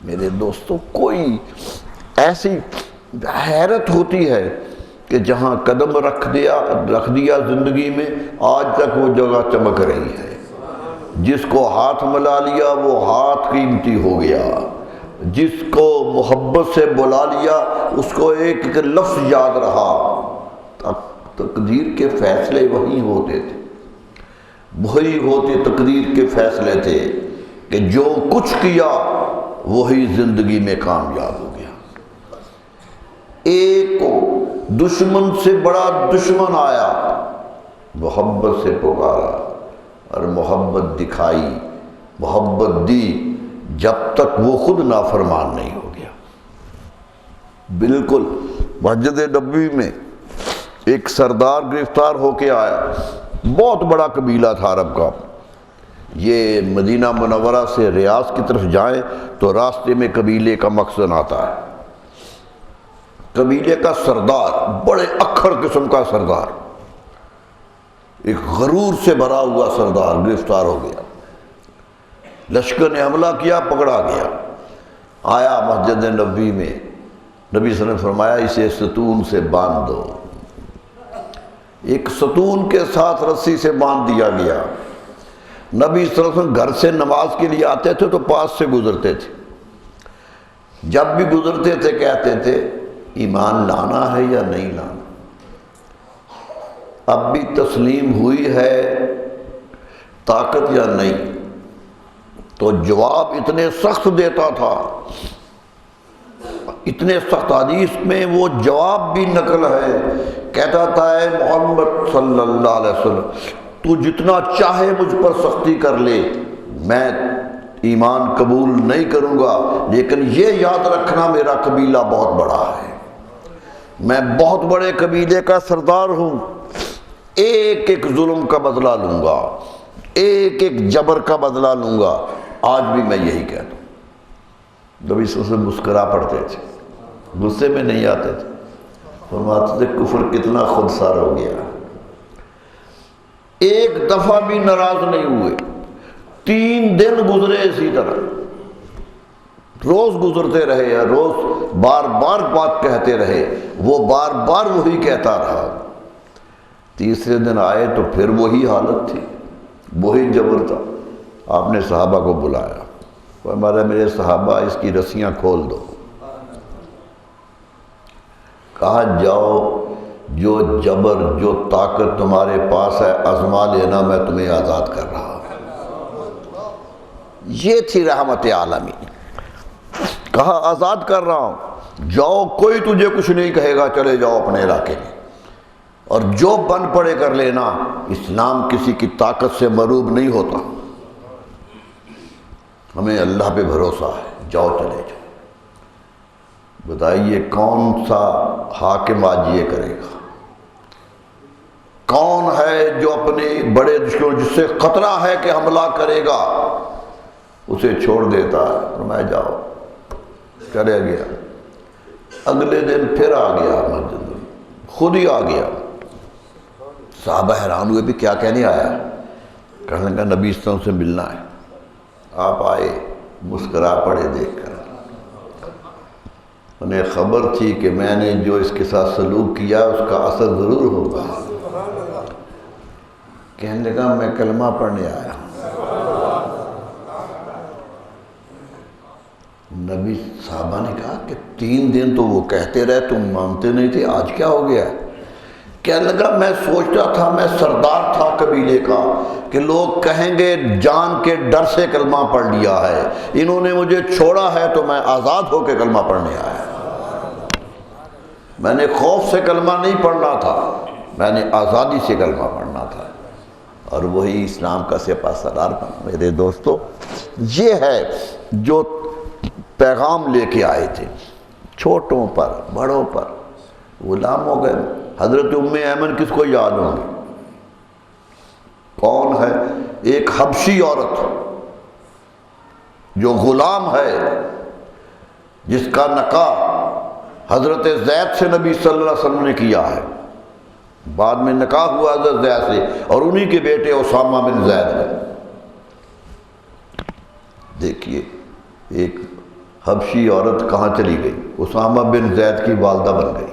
میرے دوستو، کوئی ایسی حیرت ہوتی ہے کہ جہاں قدم رکھ دیا زندگی میں، آج تک وہ جگہ چمک رہی ہے۔ جس کو ہاتھ ملا لیا وہ ہاتھ قیمتی ہو گیا، جس کو محبت سے بلا لیا اس کو ایک ایک لفظ یاد رہا۔ تقدیر کے فیصلے وہی ہوتے تھے، وہی ہوتے تقدیر کے فیصلے تھے کہ جو کچھ کیا وہی زندگی میں کامیاب ہو گیا۔ ایک کو دشمن سے بڑا دشمن آیا، محبت سے پکارا اور محبت دکھائی، محبت دی، جب تک وہ خود نافرمان نہیں ہو گیا۔ بالکل مسجد نبوی میں ایک سردار گرفتار ہو کے آیا، بہت بڑا قبیلہ تھا عرب کا۔ یہ مدینہ منورہ سے ریاض کی طرف جائیں تو راستے میں قبیلے کا مخزن آتا ہے، قبیلے کا سردار، بڑے اکھڑ قسم کا سردار، ایک غرور سے بھرا ہوا سردار گرفتار ہو گیا۔ لشکر نے حملہ کیا، پکڑا گیا، آیا مسجد نبوی میں، نبی صلی اللہ علیہ وسلم نے فرمایا اسے ستون سے باندھ دو۔ ایک ستون کے ساتھ رسی سے باندھ دیا گیا۔ نبی صلی اللہ علیہ وسلم گھر سے نماز کے لیے آتے تھے تو پاس سے گزرتے تھے، جب بھی گزرتے تھے کہتے تھے ایمان لانا ہے یا نہیں لانا، اب بھی تسلیم ہوئی ہے طاقت یا نہیں؟ تو جواب اتنے سخت دیتا تھا، اتنے سخت، حدیث میں وہ جواب بھی نقل ہے، کہتا تھا اے محمد صلی اللہ علیہ وسلم تو جتنا چاہے مجھ پر سختی کر لے، میں ایمان قبول نہیں کروں گا، لیکن یہ یاد رکھنا میرا قبیلہ بہت بڑا ہے، میں بہت بڑے قبیلے کا سردار ہوں، ایک ایک ظلم کا بدلہ لوں گا، ایک ایک جبر کا بدلہ لوں گا۔ آج بھی میں یہی کہتا ہوں۔ نبی صلی اللہ علیہ وسلم مسکرا پڑتے تھے، غصے میں نہیں آتے تھے، فرماتے تھے کفر کتنا خود سار ہو گیا، ایک دفعہ بھی ناراض نہیں ہوئے۔ 3 دن گزرے اسی طرح، روز گزرتے رہے، یا روز بار بار بات کہتے رہے، وہ بار بار وہی کہتا رہا۔ تیسرے دن آئے تو پھر وہی حالت تھی، وہی جبر تھا۔ آپ نے صحابہ کو بلایا، فرمایا میرے صحابہ اس کی رسیاں کھول دو، کہا جاؤ جو جبر جو طاقت تمہارے پاس ہے آزما لینا، میں تمہیں آزاد کر رہا ہوں۔ یہ تھی رحمت عالمی، کہا آزاد کر رہا ہوں، جاؤ کوئی تجھے کچھ نہیں کہے گا، چلے جاؤ اپنے علاقے میں، اور جو بن پڑے کر لینا، اسلام کسی کی طاقت سے مروب نہیں ہوتا، ہمیں اللہ پہ بھروسہ ہے، جاؤ چلے جاؤ۔ بتائیے کون سا حاکم آج یہ کرے گا؟ کون ہے جو اپنے بڑے دشمن جس سے خطرہ ہے کہ حملہ کرے گا اسے چھوڑ دیتا ہے؟ فرمایا جاؤ، چلے گیا۔ اگلے دن پھر آ گیا مسجد میں، خود ہی آ گیا۔ صحابہ حیران ہوئے بھی کیا کہنے آیا؟ کہنے لگا نبی صلی اللہ علیہ وسلم سے ملنا ہے۔ آپ آئے، مسکرا پڑے دیکھ کر، انہیں خبر تھی کہ میں نے جو اس کے ساتھ سلوک کیا اس کا اثر ضرور ہوگا۔ کہنے لگا میں کلمہ پڑھنے آیا۔ نبی صحابہ نے کہا کہ 3 دن تو وہ کہتے رہے، تم مانتے نہیں تھے، آج کیا ہو گیا؟ کہنے لگا میں سوچتا تھا، میں سردار تھا قبیلے کا، کہ لوگ کہیں گے جان کے ڈر سے کلمہ پڑھ لیا ہے، انہوں نے مجھے چھوڑا ہے تو میں آزاد ہو کے کلمہ پڑھنے آیا۔ میں نے خوف سے کلمہ نہیں پڑھنا تھا، میں نے آزادی سے کلمہ پڑھنا تھا، اور وہی اسلام کا سپہ سالار بنا۔ میرے دوستو، یہ ہے جو پیغام لے کے آئے تھے، چھوٹوں پر بڑوں پر، غلام ہو گئے۔ حضرت ام ایمن کس کو یاد ہوں گی؟ کون ہے؟ ایک حبشی عورت جو غلام ہے، جس کا نکاح حضرت زید سے نبی صلی اللہ علیہ وسلم نے کیا ہے، بعد میں نکاح ہوا حضرت زید سے، اور انہی کے بیٹے اسامہ بن زید ہے۔ دیکھیے ایک حبشی عورت کہاں چلی گئی؟ اسامہ بن زید کی والدہ بن گئی،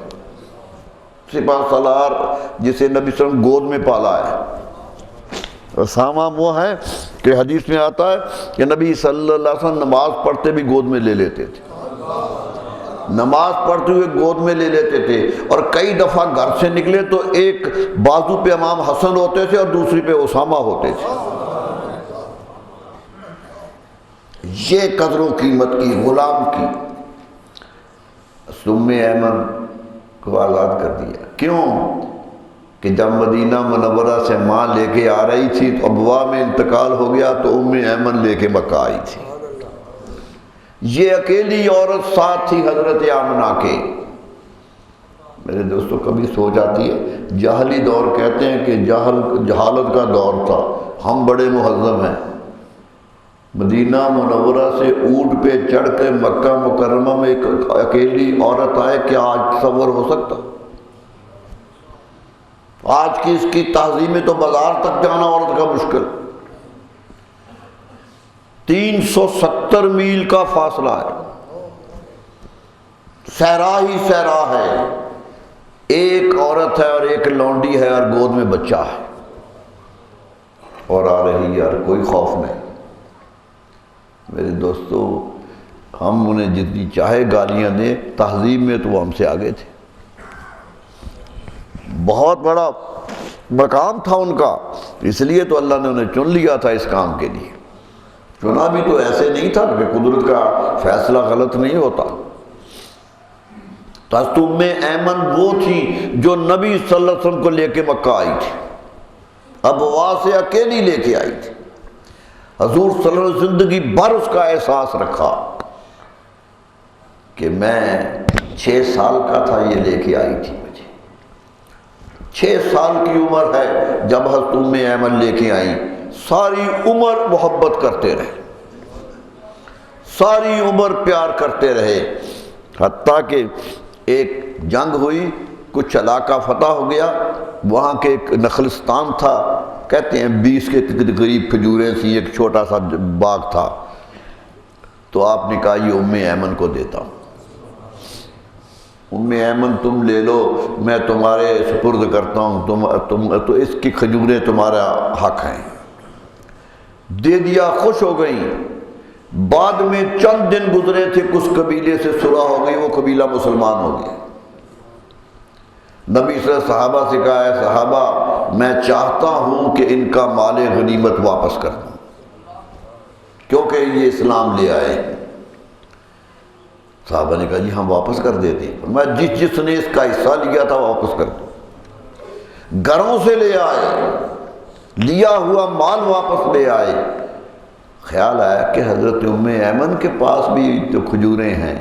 سپہ سالار جسے نبی صلی اللہ علیہ وسلم گود میں پالا ہے۔ اسامہ وہ ہیں کہ حدیث میں آتا ہے کہ نبی صلی اللہ علیہ وسلم نماز پڑھتے بھی گود میں لے لیتے تھے، نماز پڑھتے ہوئے گود میں لے لیتے تھے، اور کئی دفعہ گھر سے نکلے تو ایک بازو پہ امام حسن ہوتے تھے اور دوسری پہ اسامہ ہوتے تھے۔ یہ قدر و قیمت کی غلام کی ام ایمن کو آزاد کر دیا۔ کیوں؟ کہ جب مدینہ منورہ سے ماں لے کے آ رہی تھی تو ابوا میں انتقال ہو گیا تو ام ایمن لے کے مکہ آئی تھی۔ یہ اکیلی عورت ساتھ تھی حضرت آمنہ کے۔ میرے دوستو کبھی سوچ آتی ہے، جاہلی دور کہتے ہیں کہ جہالت کا دور تھا، ہم بڑے مہذب ہیں۔ مدینہ منورہ سے اونٹ پہ چڑھ کے مکہ مکرمہ میں ایک اکیلی عورت آئے، کیا آج تصور ہو سکتا؟ آج کی اس کی تہذیب میں تو بازار تک جانا عورت کا مشکل۔ 370 میل کا فاصلہ ہے، صحرا ہی صحرا ہے، ایک عورت ہے اور ایک لونڈی ہے اور گود میں بچہ ہے، اور آ رہی ہے اور کوئی خوف نہیں۔ میرے دوستو ہم انہیں جتنی چاہے گالیاں دیں، تہذیب میں تو وہ ہم سے آگے تھے۔ بہت بڑا مقام تھا ان کا، اس لیے تو اللہ نے انہیں چن لیا تھا اس کام کے لیے۔ چنا بھی تو ایسے نہیں تھا کہ قدرت کا فیصلہ غلط نہیں ہوتا۔ تو ام ایمن وہ تھی جو نبی صلی اللہ علیہ وسلم کو لے کے مکہ آئی تھی، اب وہاں سے اکیلی لے کے آئی تھی۔ حضور صلی اللہ علیہ وسلم زندگی بھر اس کا احساس رکھا کہ میں 6 سال کا تھا یہ لے کے آئی تھی مجھے، 6 سال کی عمر ہے جب حضرت ام ایمن لے کے آئی، ساری عمر محبت کرتے رہے، ساری عمر پیار کرتے رہے، حتیٰ کہ ایک جنگ ہوئی، کچھ علاقہ فتح ہو گیا، وہاں کے ایک نخلستان تھا، کہتے ہیں 20 کے قریب کھجوریں تھیں، ایک چھوٹا سا باغ تھا، تو آپ نے کہا یہ ام ایمن کو دیتا ہوں، ام ایمن تم لے لو، میں تمہارے سپرد کرتا ہوں، تو اس کی کھجوریں تمہارا حق ہیں۔ دے دیا، خوش ہو گئیں۔ بعد میں چند دن گزرے تھے، کچھ قبیلے سے صلح ہو گئی، وہ قبیلہ مسلمان ہو گیا۔ نبی صلی اللہ علیہ وسلم صحابہ سے کہا ہے صحابہ میں چاہتا ہوں کہ ان کا مال غنیمت واپس کر دوں، کیونکہ یہ اسلام لے آئے۔ صحابہ نے کہا جی ہم واپس کر دیتے ہیں، میں جس نے اس کا حصہ لیا تھا واپس کر دوں۔ گھروں سے لے آئے، لیا ہوا مال واپس لے آئے۔ خیال آیا کہ حضرت ام ایمن کے پاس بھی تو کھجوریں ہیں،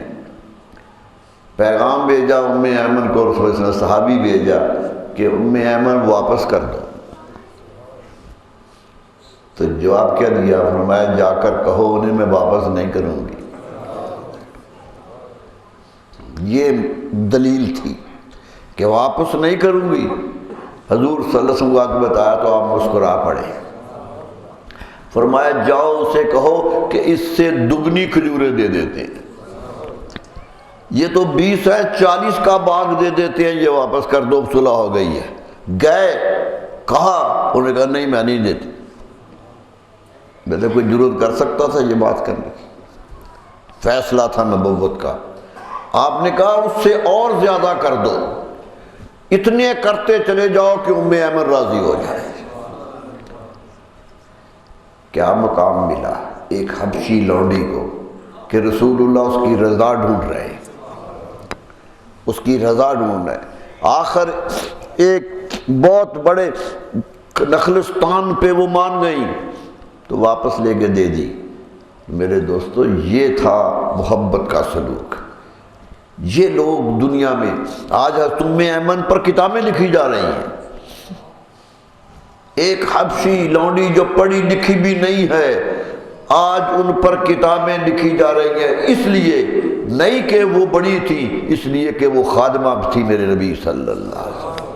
پیغام بھیجا ام ایمن کو، رسول اللہ صحابی بھیجا کہ ام ایمن واپس کر دو۔ تو جواب کیا دیا؟ فرمایا جا کر کہو انہیں میں واپس نہیں کروں گی۔ یہ دلیل تھی کہ واپس نہیں کروں گی۔ حضور صلی اللہ علیہ وسلم کو بتایا تو آپ مسکرا پڑے۔ فرمایا جاؤ اسے کہو کہ اس سے دگنی کھجوریں دے دیتے ہیں، یہ تو 20 ہے 40 کا باغ دے دیتے ہیں، یہ واپس کر دو، صلح ہو گئی ہے۔ گئے کہا، انہوں نے کہا نہیں میں نہیں دیتی۔ میں نے کوئی جرات کر سکتا تھا یہ بات کرنے کی؟ فیصلہ تھا نبوت کا۔ آپ نے کہا اس سے اور زیادہ کر دو، اتنے کرتے چلے جاؤ کہ ام ایمن راضی ہو جائے۔ کیا مقام ملا ایک حبشی لونڈی کو کہ رسول اللہ اس کی رضا ڈھونڈ رہے ہیں، اس کی رضا ڈھونڈ رہے ہیں۔ آخر ایک بہت بڑے نخلستان پہ وہ مان گئی تو واپس لے کے دے دی۔ میرے دوستو یہ تھا محبت کا سلوک۔ یہ لوگ دنیا میں آج ام ایمن پر کتابیں لکھی جا رہی ہیں، ایک حبشی لونڈی جو پڑھی لکھی بھی نہیں ہے آج ان پر کتابیں لکھی جا رہی ہیں، اس لیے نہیں کہ وہ بڑی تھی، اس لیے کہ وہ خادمہ تھی میرے نبی صلی اللہ علیہ وسلم،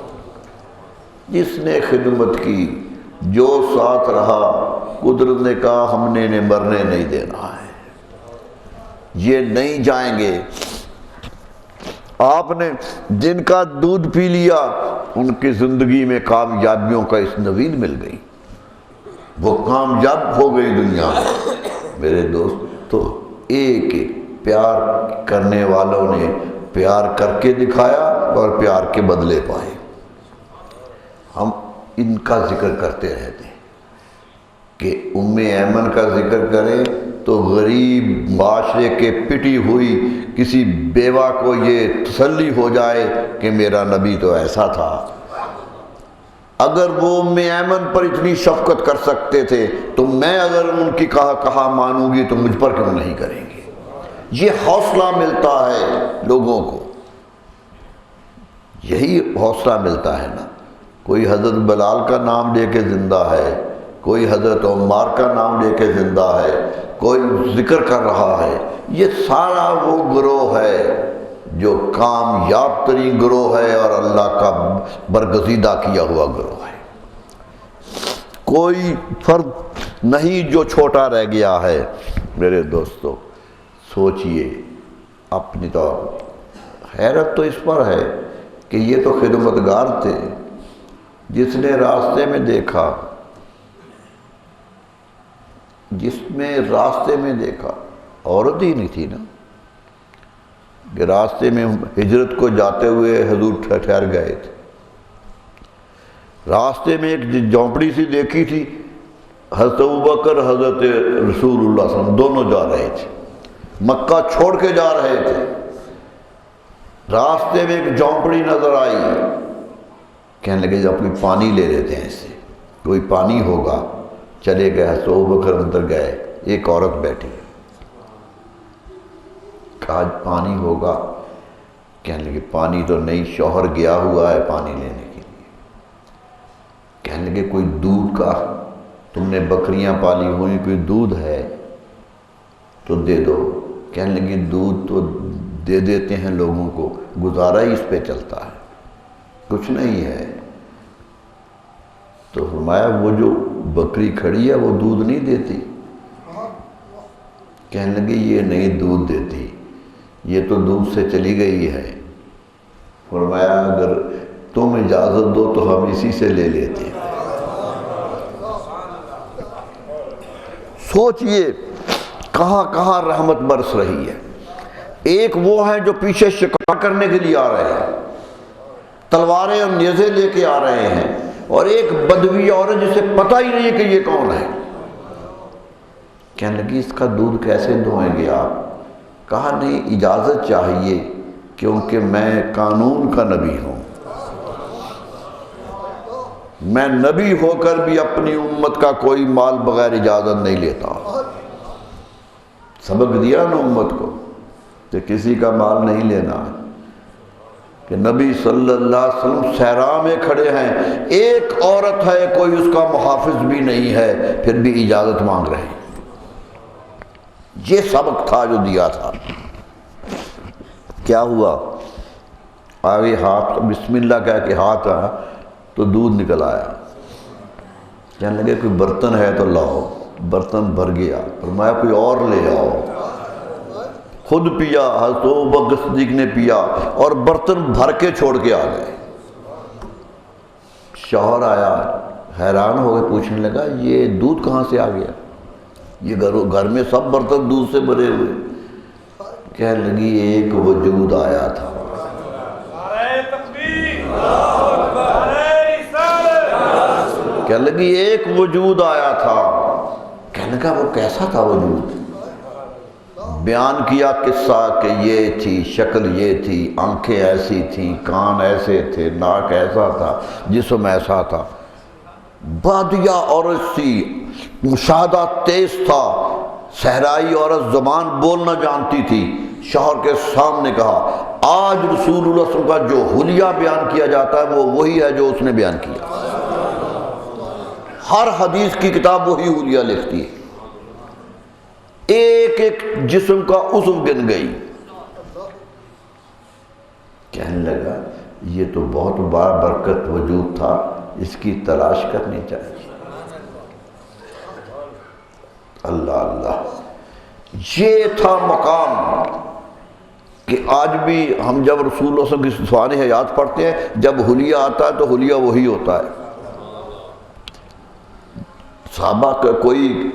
جس نے خدمت کی، جو ساتھ رہا۔ قدرت نے کہا ہم نے انہیں مرنے نہیں دینا ہے، یہ نہیں جائیں گے۔ آپ نے جن کا دودھ پی لیا ان کی زندگی میں کامیابیوں کا اس نوید مل گئی۔ وہ کامیاب ہو گئی دنیا میں۔ میرے دوست، تو ایک ایک پیار کرنے والوں نے پیار کر کے دکھایا اور پیار کے بدلے پائے۔ ہم ان کا ذکر کرتے رہتے ہیں کہ ام ایمن کا ذکر کریں تو غریب معاشرے کے پٹی ہوئی کسی بیوہ کو یہ تسلی ہو جائے کہ میرا نبی تو ایسا تھا۔ اگر وہ ام ایمن پر اتنی شفقت کر سکتے تھے تو میں اگر ان کی کہا مانوں گی تو مجھ پر کیوں نہیں کریں گے؟ یہ حوصلہ ملتا ہے لوگوں کو، یہی حوصلہ ملتا ہے نا۔ کوئی حضرت بلال کا نام لے کے زندہ ہے، کوئی حضرت عمار کا نام لے کے زندہ ہے، کوئی ذکر کر رہا ہے۔ یہ سارا وہ گروہ ہے جو کامیاب ترین گروہ ہے اور اللہ کا برگزیدہ کیا ہوا گروہ ہے۔ کوئی فرد نہیں جو چھوٹا رہ گیا ہے۔ میرے دوستو سوچئے، اپنی تو حیرت تو اس پر ہے کہ یہ تو خدمتگار تھے، جس نے راستے میں دیکھا، عورت ہی نہیں تھی نا، کہ راستے میں ہجرت کو جاتے ہوئے حضور ٹھہر گئے تھے، راستے میں ایک جھونپڑی سی دیکھی تھی، حضرت ابوبکر حضرت رسول اللہ صلی اللہ علیہ وسلم دونوں جا رہے تھے، مکہ چھوڑ کے جا رہے تھے، راستے میں ایک جھونپڑی نظر آئی، کہنے لگے جب کوئی پانی لے لیتے ہیں اس سے، کوئی پانی ہوگا، چلے گئے، حضرت ابوبکر اندر گئے، ایک عورت بیٹھی، کہا پانی ہوگا، کہنے لگے پانی تو نہیں، شوہر گیا ہوا ہے پانی لینے کے لیے، کہنے لگے کوئی دودھ کا، تم نے بکریاں پالی ہوئی، کوئی دودھ ہے تو دے دو، کہنے لگے دودھ تو دے دیتے ہیں لوگوں کو، گزارا ہی اس پہ چلتا ہے، کچھ نہیں ہے۔ تو فرمایا وہ جو بکری کھڑی ہے وہ دودھ نہیں دیتی، کہنے لگے یہ نہیں دودھ دیتی، یہ تو دودھ سے چلی گئی ہے۔ فرمایا اگر تم اجازت دو تو ہم اسی سے لے لیتے ہیں۔ سوچئے کہاں کہاں رحمت برس رہی ہے۔ ایک وہ ہیں جو پیچھے شکار کرنے کے لیے آ رہے ہیں، تلواریں اور نیزے لے کے آ رہے ہیں، اور ایک بدوی عورت جسے پتہ ہی نہیں ہے کہ یہ کون ہے، کہنے لگی اس کا دودھ کیسے دھوئیں گے آپ؟ کہا نہیں اجازت چاہیے کیونکہ میں قانون کا نبی ہوں، میں نبی ہو کر بھی اپنی امت کا کوئی مال بغیر اجازت نہیں لیتا۔ سبق دیا نا امت کو کہ کسی کا مال نہیں لینا، کہ نبی صلی اللہ علیہ وسلم صحرا میں کھڑے ہیں، ایک عورت ہے، کوئی اس کا محافظ بھی نہیں ہے، پھر بھی اجازت مانگ رہے ہیں۔ یہ سبق تھا جو دیا تھا۔ کیا ہوا؟ آگے ہاتھ بسم اللہ کہہ کے ہاتھ آیا تو دودھ نکل آیا، کہنے لگے کوئی برتن ہے تو لاؤ، برتن بھر گیا، فرمایا کوئی اور لے آؤ، خود پیا، حضرت ابوبکر صدیق نے پیا اور برتن بھر کے چھوڑ کے آ گئے۔ شوہر آیا، حیران ہو کے پوچھنے لگا یہ دودھ کہاں سے آ گیا؟ یہ گھر میں سب برتن دودھ سے بھرے ہوئے۔ کہنے لگی ایک وجود آیا تھا، کہنے لگی ایک وجود آیا تھا۔ کہنے لگا وہ کیسا تھا وجود؟ بیان کیا قصہ کہ یہ تھی، شکل یہ تھی، آنکھیں ایسی تھیں، کان ایسے تھے، ناک ایسا تھا، جسم ایسا تھا، بادیہ عورت سی، مشاہدہ تیز تھا، صحرائی عورت زبان بولنا جانتی تھی۔ شوہر کے سامنے کہا آج رسول اللہ صلی اللہ علیہ وسلم کا جو حلیہ بیان کیا جاتا ہے وہ وہی ہے جو اس نے بیان کیا۔ ہر حدیث کی کتاب وہی حلیہ لکھتی ہے، ایک ایک جسم کا عضو گن گئی۔ کہنے لگا یہ تو بہت بڑا برکت وجود تھا، اس کی تلاش کرنی چاہیے۔ اللہ اللہ، یہ تھا مقام کہ آج بھی ہم جب رسول اللہ صلی اللہ علیہ وسلم کی سوانح حیات پڑھتے ہیں، جب حلیہ آتا ہے تو حلیہ وہی ہوتا ہے۔ صحابہ کا کوئی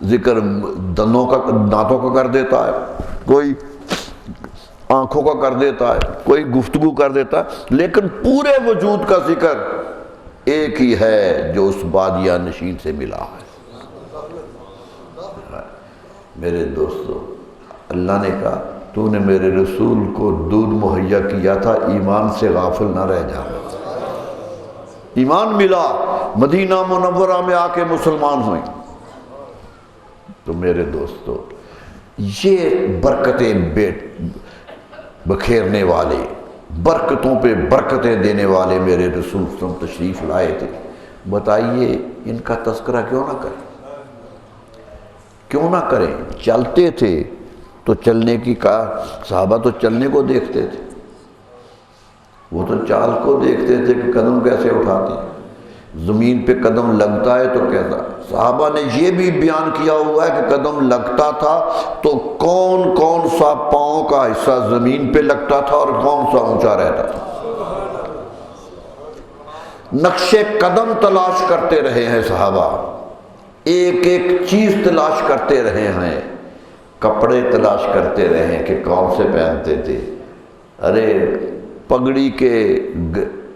ذکر دانتوں کا کر دیتا ہے، کوئی آنکھوں کا کر دیتا ہے، کوئی گفتگو کر دیتا ہے، لیکن پورے وجود کا ذکر ایک ہی ہے جو اس بادیہ نشین سے ملا ہے۔ میرے دوستو، اللہ نے کہا تو نے میرے رسول کو دودھ مہیا کیا تھا، ایمان سے غافل نہ رہ جانا۔ ایمان ملا، مدینہ منورہ میں آ کے مسلمان ہوئیں۔ تو میرے دوستو، یہ برکتیں بکھیرنے والے، برکتوں پہ برکتیں دینے والے میرے رسول صلی اللہ علیہ وسلم تشریف لائے تھے۔ بتائیے ان کا تذکرہ کیوں نہ کریں؟ کیوں نہ کریں؟ چلتے تھے تو چلنے کی صحابہ تو چلنے کو دیکھتے تھے، وہ تو چال کو دیکھتے تھے کہ قدم کیسے اٹھاتے ہیں، زمین پہ قدم لگتا ہے تو کیسا۔ صحابہ نے یہ بھی بیان کیا ہوا ہے کہ قدم لگتا تھا تو کون کون سا پاؤں کا حصہ زمین پہ لگتا تھا اور کون سا اونچا رہتا تھا۔ نقش قدم تلاش کرتے رہے ہیں صحابہ، ایک ایک چیز تلاش کرتے رہے ہیں، کپڑے تلاش کرتے رہے ہیں کہ کون سے پہنتے تھے۔ ارے پگڑی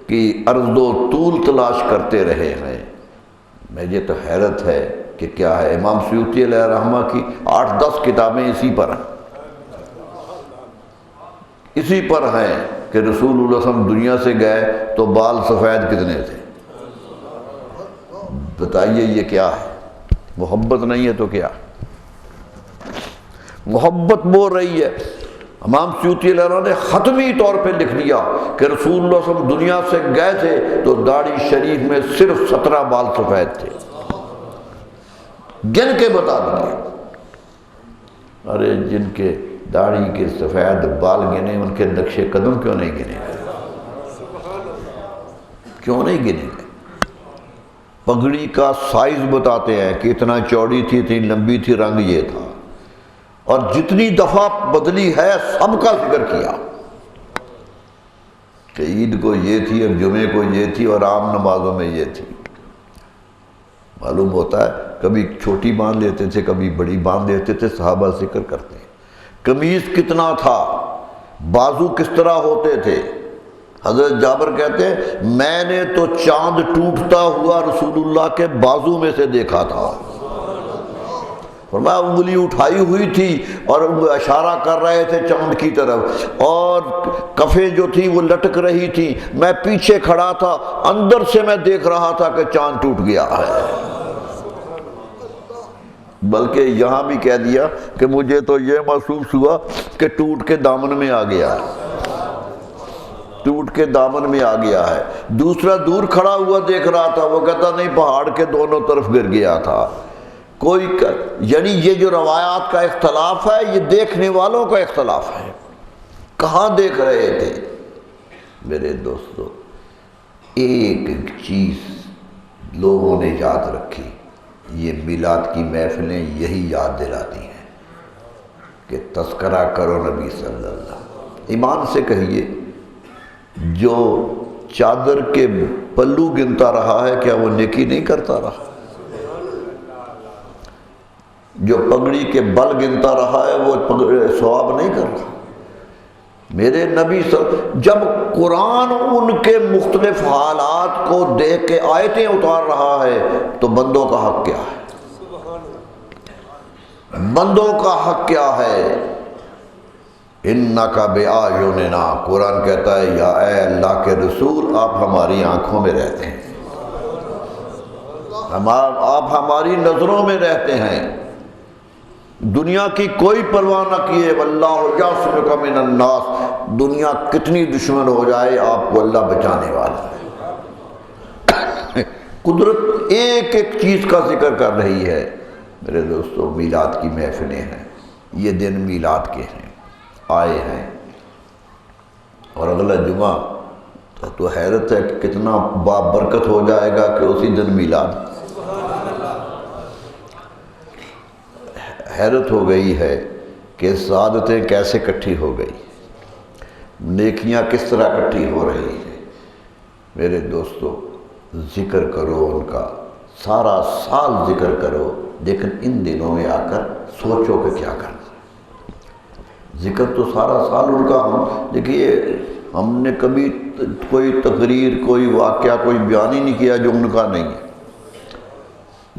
کی عرض و طول تلاش کرتے رہے ہیں۔ مجھے تو حیرت ہے کہ کیا ہے، امام سیوطی علیہ الرحمہ کی 8-10 کتابیں اسی پر ہیں، اسی پر ہیں کہ رسول اللہ صلی اللہ علیہ وسلم دنیا سے گئے تو بال سفید کتنے تھے۔ بتائیے یہ کیا ہے؟ محبت نہیں ہے تو کیا؟ محبت بول رہی ہے۔ امام سیوطی علیہ الرحمہ نے ختمی طور پہ لکھ دیا کہ رسول اللہ صلی اللہ علیہ وسلم دنیا سے گئے تھے تو داڑھی شریف میں صرف 17 بال سفید تھے، گن کے بتا دیا۔ ارے جن کے داڑھی کے سفید بال گنے ان کے نقش قدم کیوں نہیں گنے گئے؟ کیوں نہیں گنے گئے؟ پگڑی کا سائز بتاتے ہیں کہ اتنا چوڑی تھی، اتنی لمبی تھی، رنگ یہ تھا، اور جتنی دفعہ بدلی ہے سب کا ذکر کیا کہ عید کو یہ تھی اور جمعے کو یہ تھی اور عام نمازوں میں یہ تھی۔ معلوم ہوتا ہے کبھی چھوٹی باندھ لیتے تھے، کبھی بڑی باندھ لیتے تھے، صحابہ ذکر کرتے ہیں۔ قمیص کتنا تھا، بازو کس طرح ہوتے تھے۔ حضرت جابر کہتے ہیں میں نے تو چاند ٹوٹتا ہوا رسول اللہ کے بازو میں سے دیکھا تھا۔ فرمایا انگلی اٹھائی ہوئی تھی اور اشارہ کر رہے تھے چاند کی طرف، اور کفیں جو تھی وہ لٹک رہی تھی، میں پیچھے کھڑا تھا، اندر سے میں دیکھ رہا تھا کہ چاند ٹوٹ گیا ہے۔ بلکہ یہاں بھی کہہ دیا کہ مجھے تو یہ محسوس ہوا کہ ٹوٹ کے دامن میں آ گیا ہے، ٹوٹ کے دامن میں آ گیا ہے۔ دوسرا دور کھڑا ہوا دیکھ رہا تھا، وہ کہتا نہیں پہاڑ کے دونوں طرف گر گیا تھا۔ یعنی یہ جو روایات کا اختلاف ہے یہ دیکھنے والوں کا اختلاف ہے، کہاں دیکھ رہے تھے۔ میرے دوستو، ایک چیز لوگوں نے یاد رکھی، یہ میلاد کی محفلیں یہی یاد دلاتی ہیں کہ تذکرہ کرو نبی صلی اللہ علیہ وسلم۔ ایمان سے کہیے، جو چادر کے پلو گنتا رہا ہے کیا وہ نیکی نہیں کرتا رہا؟ جو پگڑی کے بل گنتا رہا ہے وہ ثواب نہیں کر رہا؟ میرے نبی جب قرآن ان کے مختلف حالات کو دیکھ کے آیتیں اتار رہا ہے تو بندوں کا حق کیا ہے؟ بندوں کا حق کیا ہے؟ اِنَّكَ بِأَعْيُنِنَا، قرآن کہتا ہے یا اے اللہ کے رسول آپ ہماری آنکھوں میں رہتے ہیں، آپ ہماری نظروں میں رہتے ہیں، دنیا کی کوئی پرواہ نہ کیے۔ وَاللَّهُ يَعْصِمُكَ مِنَ النَّاسِ، دنیا کتنی دشمن ہو جائے آپ کو اللہ بچانے والا ہے۔ قدرت ایک ایک چیز کا ذکر کر رہی ہے۔ میرے دوستو، میلاد کی محفلیں ہیں، یہ دن میلاد کے ہیں، آئے ہیں، اور اگلا جمعہ تو حیرت ہے کہ کتنا بابرکت ہو جائے گا کہ اسی دن میلاد۔ حیرت ہو گئی ہے کہ سعادتیں کیسے کٹھی ہو گئی، نیکیاں کس طرح کٹھی ہو رہی ہیں۔ میرے دوستو، ذکر کرو ان کا، سارا سال ذکر کرو، لیکن ان دنوں میں آ کر سوچو کہ کیا کرنا۔ ذکر تو سارا سال ان کا دیکھیے، ہم نے کبھی کوئی تقریر، کوئی واقعہ، کوئی بیان ہی نہیں کیا جو ان کا نہیں ہے۔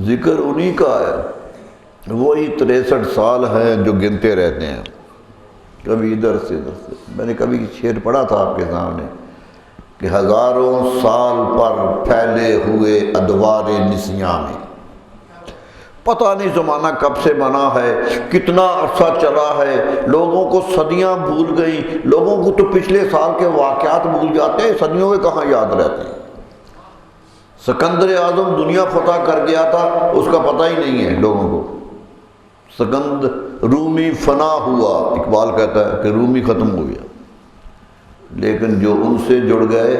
ذکر انہی کا ہے، وہی 63 سال ہیں جو گنتے رہتے ہیں، کبھی ادھر سے ادھر سے۔ میں نے کبھی شعر پڑھا تھا آپ کے سامنے کہ ہزاروں سال پر پھیلے ہوئے ادوار نسیاں میں، پتہ نہیں زمانہ کب سے بنا ہے، کتنا عرصہ چلا ہے، لوگوں کو صدیاں بھول گئیں، لوگوں کو تو پچھلے سال کے واقعات بھول جاتے ہیں، صدیوں کے کہاں یاد رہتے ہیں۔ سکندر اعظم دنیا فتح کر گیا تھا، اس کا پتہ ہی نہیں ہے لوگوں کو۔ سکندر رومی فنا ہوا، اقبال کہتا ہے کہ رومی ختم ہو گیا، لیکن جو ان سے جڑ گئے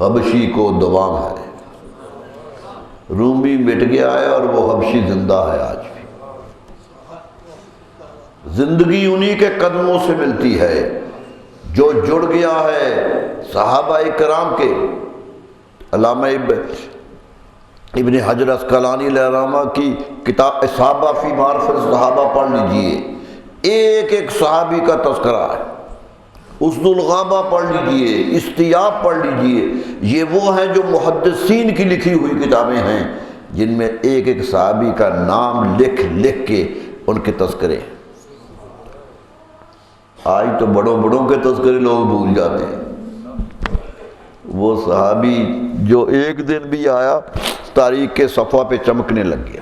حبشی کو دوام ہے۔ رومی مٹ گیا ہے اور وہ حبشی زندہ ہے آج بھی۔ زندگی انہی کے قدموں سے ملتی ہے جو جڑ گیا ہے صحابہ کرام کے۔ علامہ ابن حجر اسقلانی علیہ رحمہ کی کتاب اصابہ فی معرفت الصحابہ پڑھ لیجئے، ایک ایک صحابی کا تذکرہ ہے۔ اسد الغابہ پڑھ لیجئے، استیاب پڑھ لیجئے، یہ وہ ہیں جو محدثین کی لکھی ہوئی کتابیں ہیں جن میں ایک ایک صحابی کا نام لکھ لکھ کے ان کے تذکرے ہیں۔ آج تو بڑوں بڑوں کے تذکرے لوگ بھول جاتے ہیں۔ وہ صحابی جو ایک دن بھی آیا تاریخ کے صفحہ پہ چمکنے لگ گیا،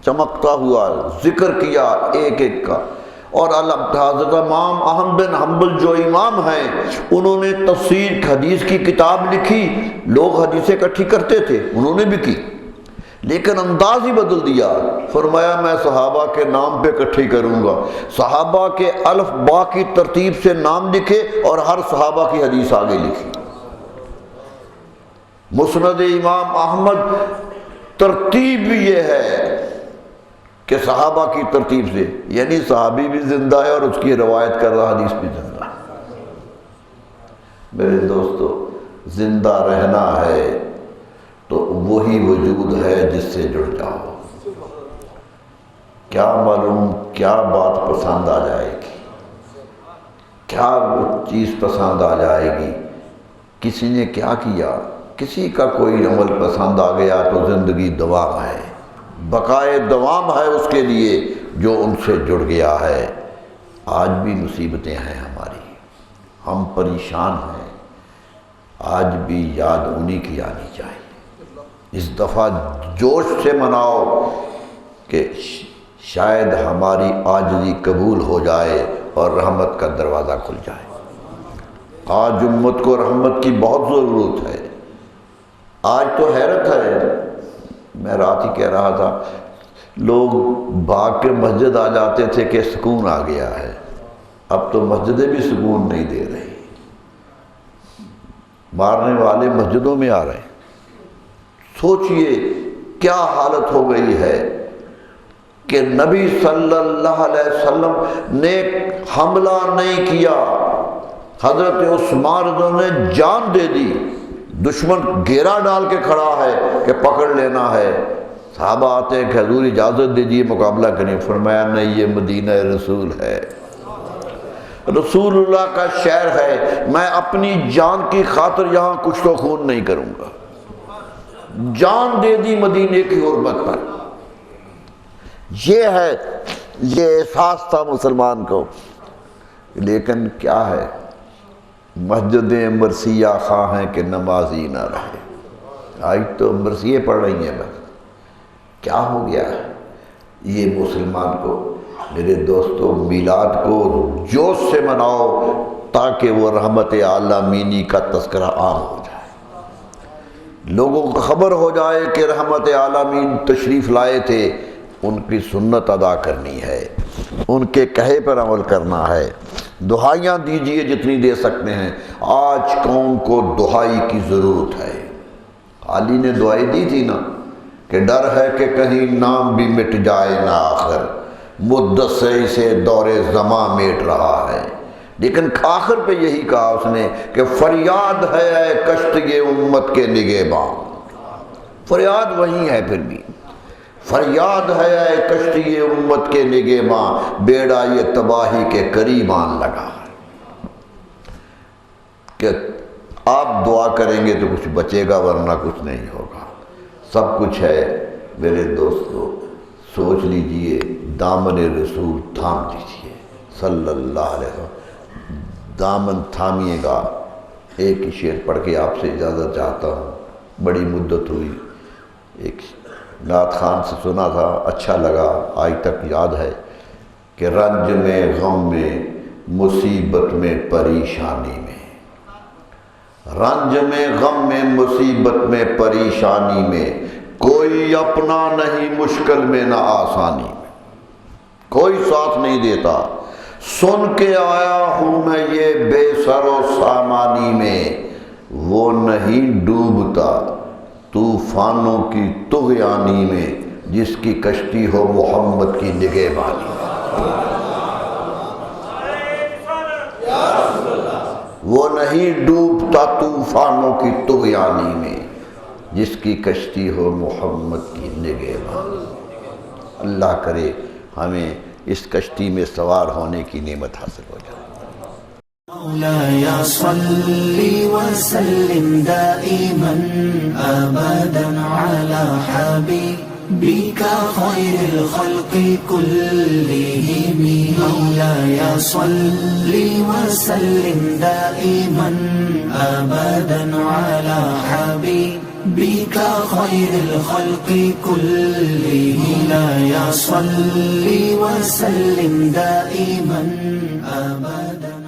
چمکتا ہوا ذکر کیا ایک ایک کا۔ اور حضرت امام احمد بن حنبل جو امام ہیں، انہوں نے تفسیر حدیث کی کتاب لکھی، لوگ حدیثیں اکٹھی کرتے تھے، انہوں نے بھی کی، لیکن انداز ہی بدل دیا۔ فرمایا میں صحابہ کے نام پہ اکٹھی کروں گا، صحابہ کے الف با کی ترتیب سے نام لکھے اور ہر صحابہ کی حدیث آگے لکھی۔ مسند امام احمد ترتیب بھی یہ ہے کہ صحابہ کی ترتیب سے، یعنی صحابی بھی زندہ ہے اور اس کی روایت کر رہا حدیث بھی زندہ ہے۔ میرے دوستو، زندہ رہنا ہے تو وہی وجود ہے جس سے جڑ جاؤ۔ کیا معلوم کیا بات پسند آ جائے گی، کیا چیز پسند آ جائے گی۔ کسی نے کیا کیا، کسی کا کوئی عمل پسند آ گیا تو زندگی دوام ہے، بقائے دوام ہے اس کے لیے جو ان سے جڑ گیا ہے۔ آج بھی مصیبتیں ہیں ہماری، ہم پریشان ہیں، آج بھی یاد انہی کی آنی چاہیے۔ اس دفعہ جوش سے مناؤ کہ شاید ہماری عاجزی قبول ہو جائے اور رحمت کا دروازہ کھل جائے۔ آج امت کو رحمت کی بہت ضرورت ہے۔ آج تو حیرت ہے، میں رات ہی کہہ رہا تھا، لوگ بھاگ کے مسجد آ جاتے تھے کہ سکون آ گیا ہے، اب تو مسجدیں بھی سکون نہیں دے رہی، مارنے والے مسجدوں میں آ رہے ہیں۔ سوچئے کیا حالت ہو گئی ہے کہ نبی صلی اللہ علیہ وسلم نے حملہ نہیں کیا، حضرت عثمان رضی اللہ عنہ نے جان دے دی، دشمن گھیرا ڈال کے کھڑا ہے کہ پکڑ لینا ہے، صحابہ آتے ہیں کہ حضور اجازت دیجیے مقابلہ کریں، فرمایا نہیں، یہ مدینہ رسول ہے، رسول اللہ کا شہر ہے، میں اپنی جان کی خاطر یہاں کچھ تو خون نہیں کروں گا۔ جان دے دی مدینے کی حرمت پر۔ یہ ہے، یہ احساس تھا مسلمان کو۔ لیکن کیا ہے، مسجدیں مرثیہ خواہ ہیں کہ نمازی نہ رہے۔ آج تو مرثیے پڑھ رہی ہیں بس۔ کیا ہو گیا ہے یہ مسلمان کو؟ میرے دوستو، میلاد کو جوش سے مناؤ تاکہ وہ رحمت عالمینی کا تذکرہ عام ہو جائے، لوگوں کو خبر ہو جائے کہ رحمت عالمین تشریف لائے تھے، ان کی سنت ادا کرنی ہے، ان کے کہے پر عمل کرنا ہے۔ دعائیاں دیجئے جتنی دے سکتے ہیں، آج قوم کو دعائی کی ضرورت ہے۔ علی نے دعائی دی تھی نا کہ ڈر ہے کہ کہیں نام بھی مٹ جائے نہ آخر، مدت سے اسے دور زماں میٹ رہا ہے، لیکن آخر پہ یہی کہا اس نے کہ فریاد ہے اے کشتی امت کے نگہباں، فریاد وہی ہے پھر بھی، فریاد ہے اے کشتی امت کے نگہباں، بیڑا یہ تباہی کے قریب آن لگا، کہ آپ دعا کریں گے تو کچھ بچے گا ورنہ کچھ نہیں ہوگا، سب کچھ ہے۔ میرے دوستو سوچ لیجئے، دامن رسول تھام لیجئے صلی اللہ علیہ وسلم، دامن تھامیے گا۔ ایک ہی شعر پڑھ کے آپ سے اجازت چاہتا ہوں، بڑی مدت ہوئی، ایک نعت خان سے سنا تھا، اچھا لگا، آج تک یاد ہے کہ رنج میں غم میں مصیبت میں پریشانی میں، رنج میں غم میں مصیبت میں پریشانی میں، کوئی اپنا نہیں مشکل میں نہ آسانی میں، کوئی ساتھ نہیں دیتا، سن کے آیا ہوں میں یہ بے سر و سامانی میں، وہ نہیں ڈوبتا طوفانوں کی طغیانی میں، جس کی کشتی ہو محمد کی نگہبانی، وہ نہیں ڈوبتا طوفانوں کی طغیانی میں، جس کی کشتی ہو محمد کی نگہبانی۔ اللہ کرے ہمیں اس کشتی میں سوار ہونے کی نعمت حاصل ہو جائے۔ مولاي صل وسلم دائما أبدا على حبيبك خير الخلق كلهم، مولاي صل وسلم دائما أبدا على حبيبك خير الخلق كلهم، مولاي صل وسلم دائما أبدا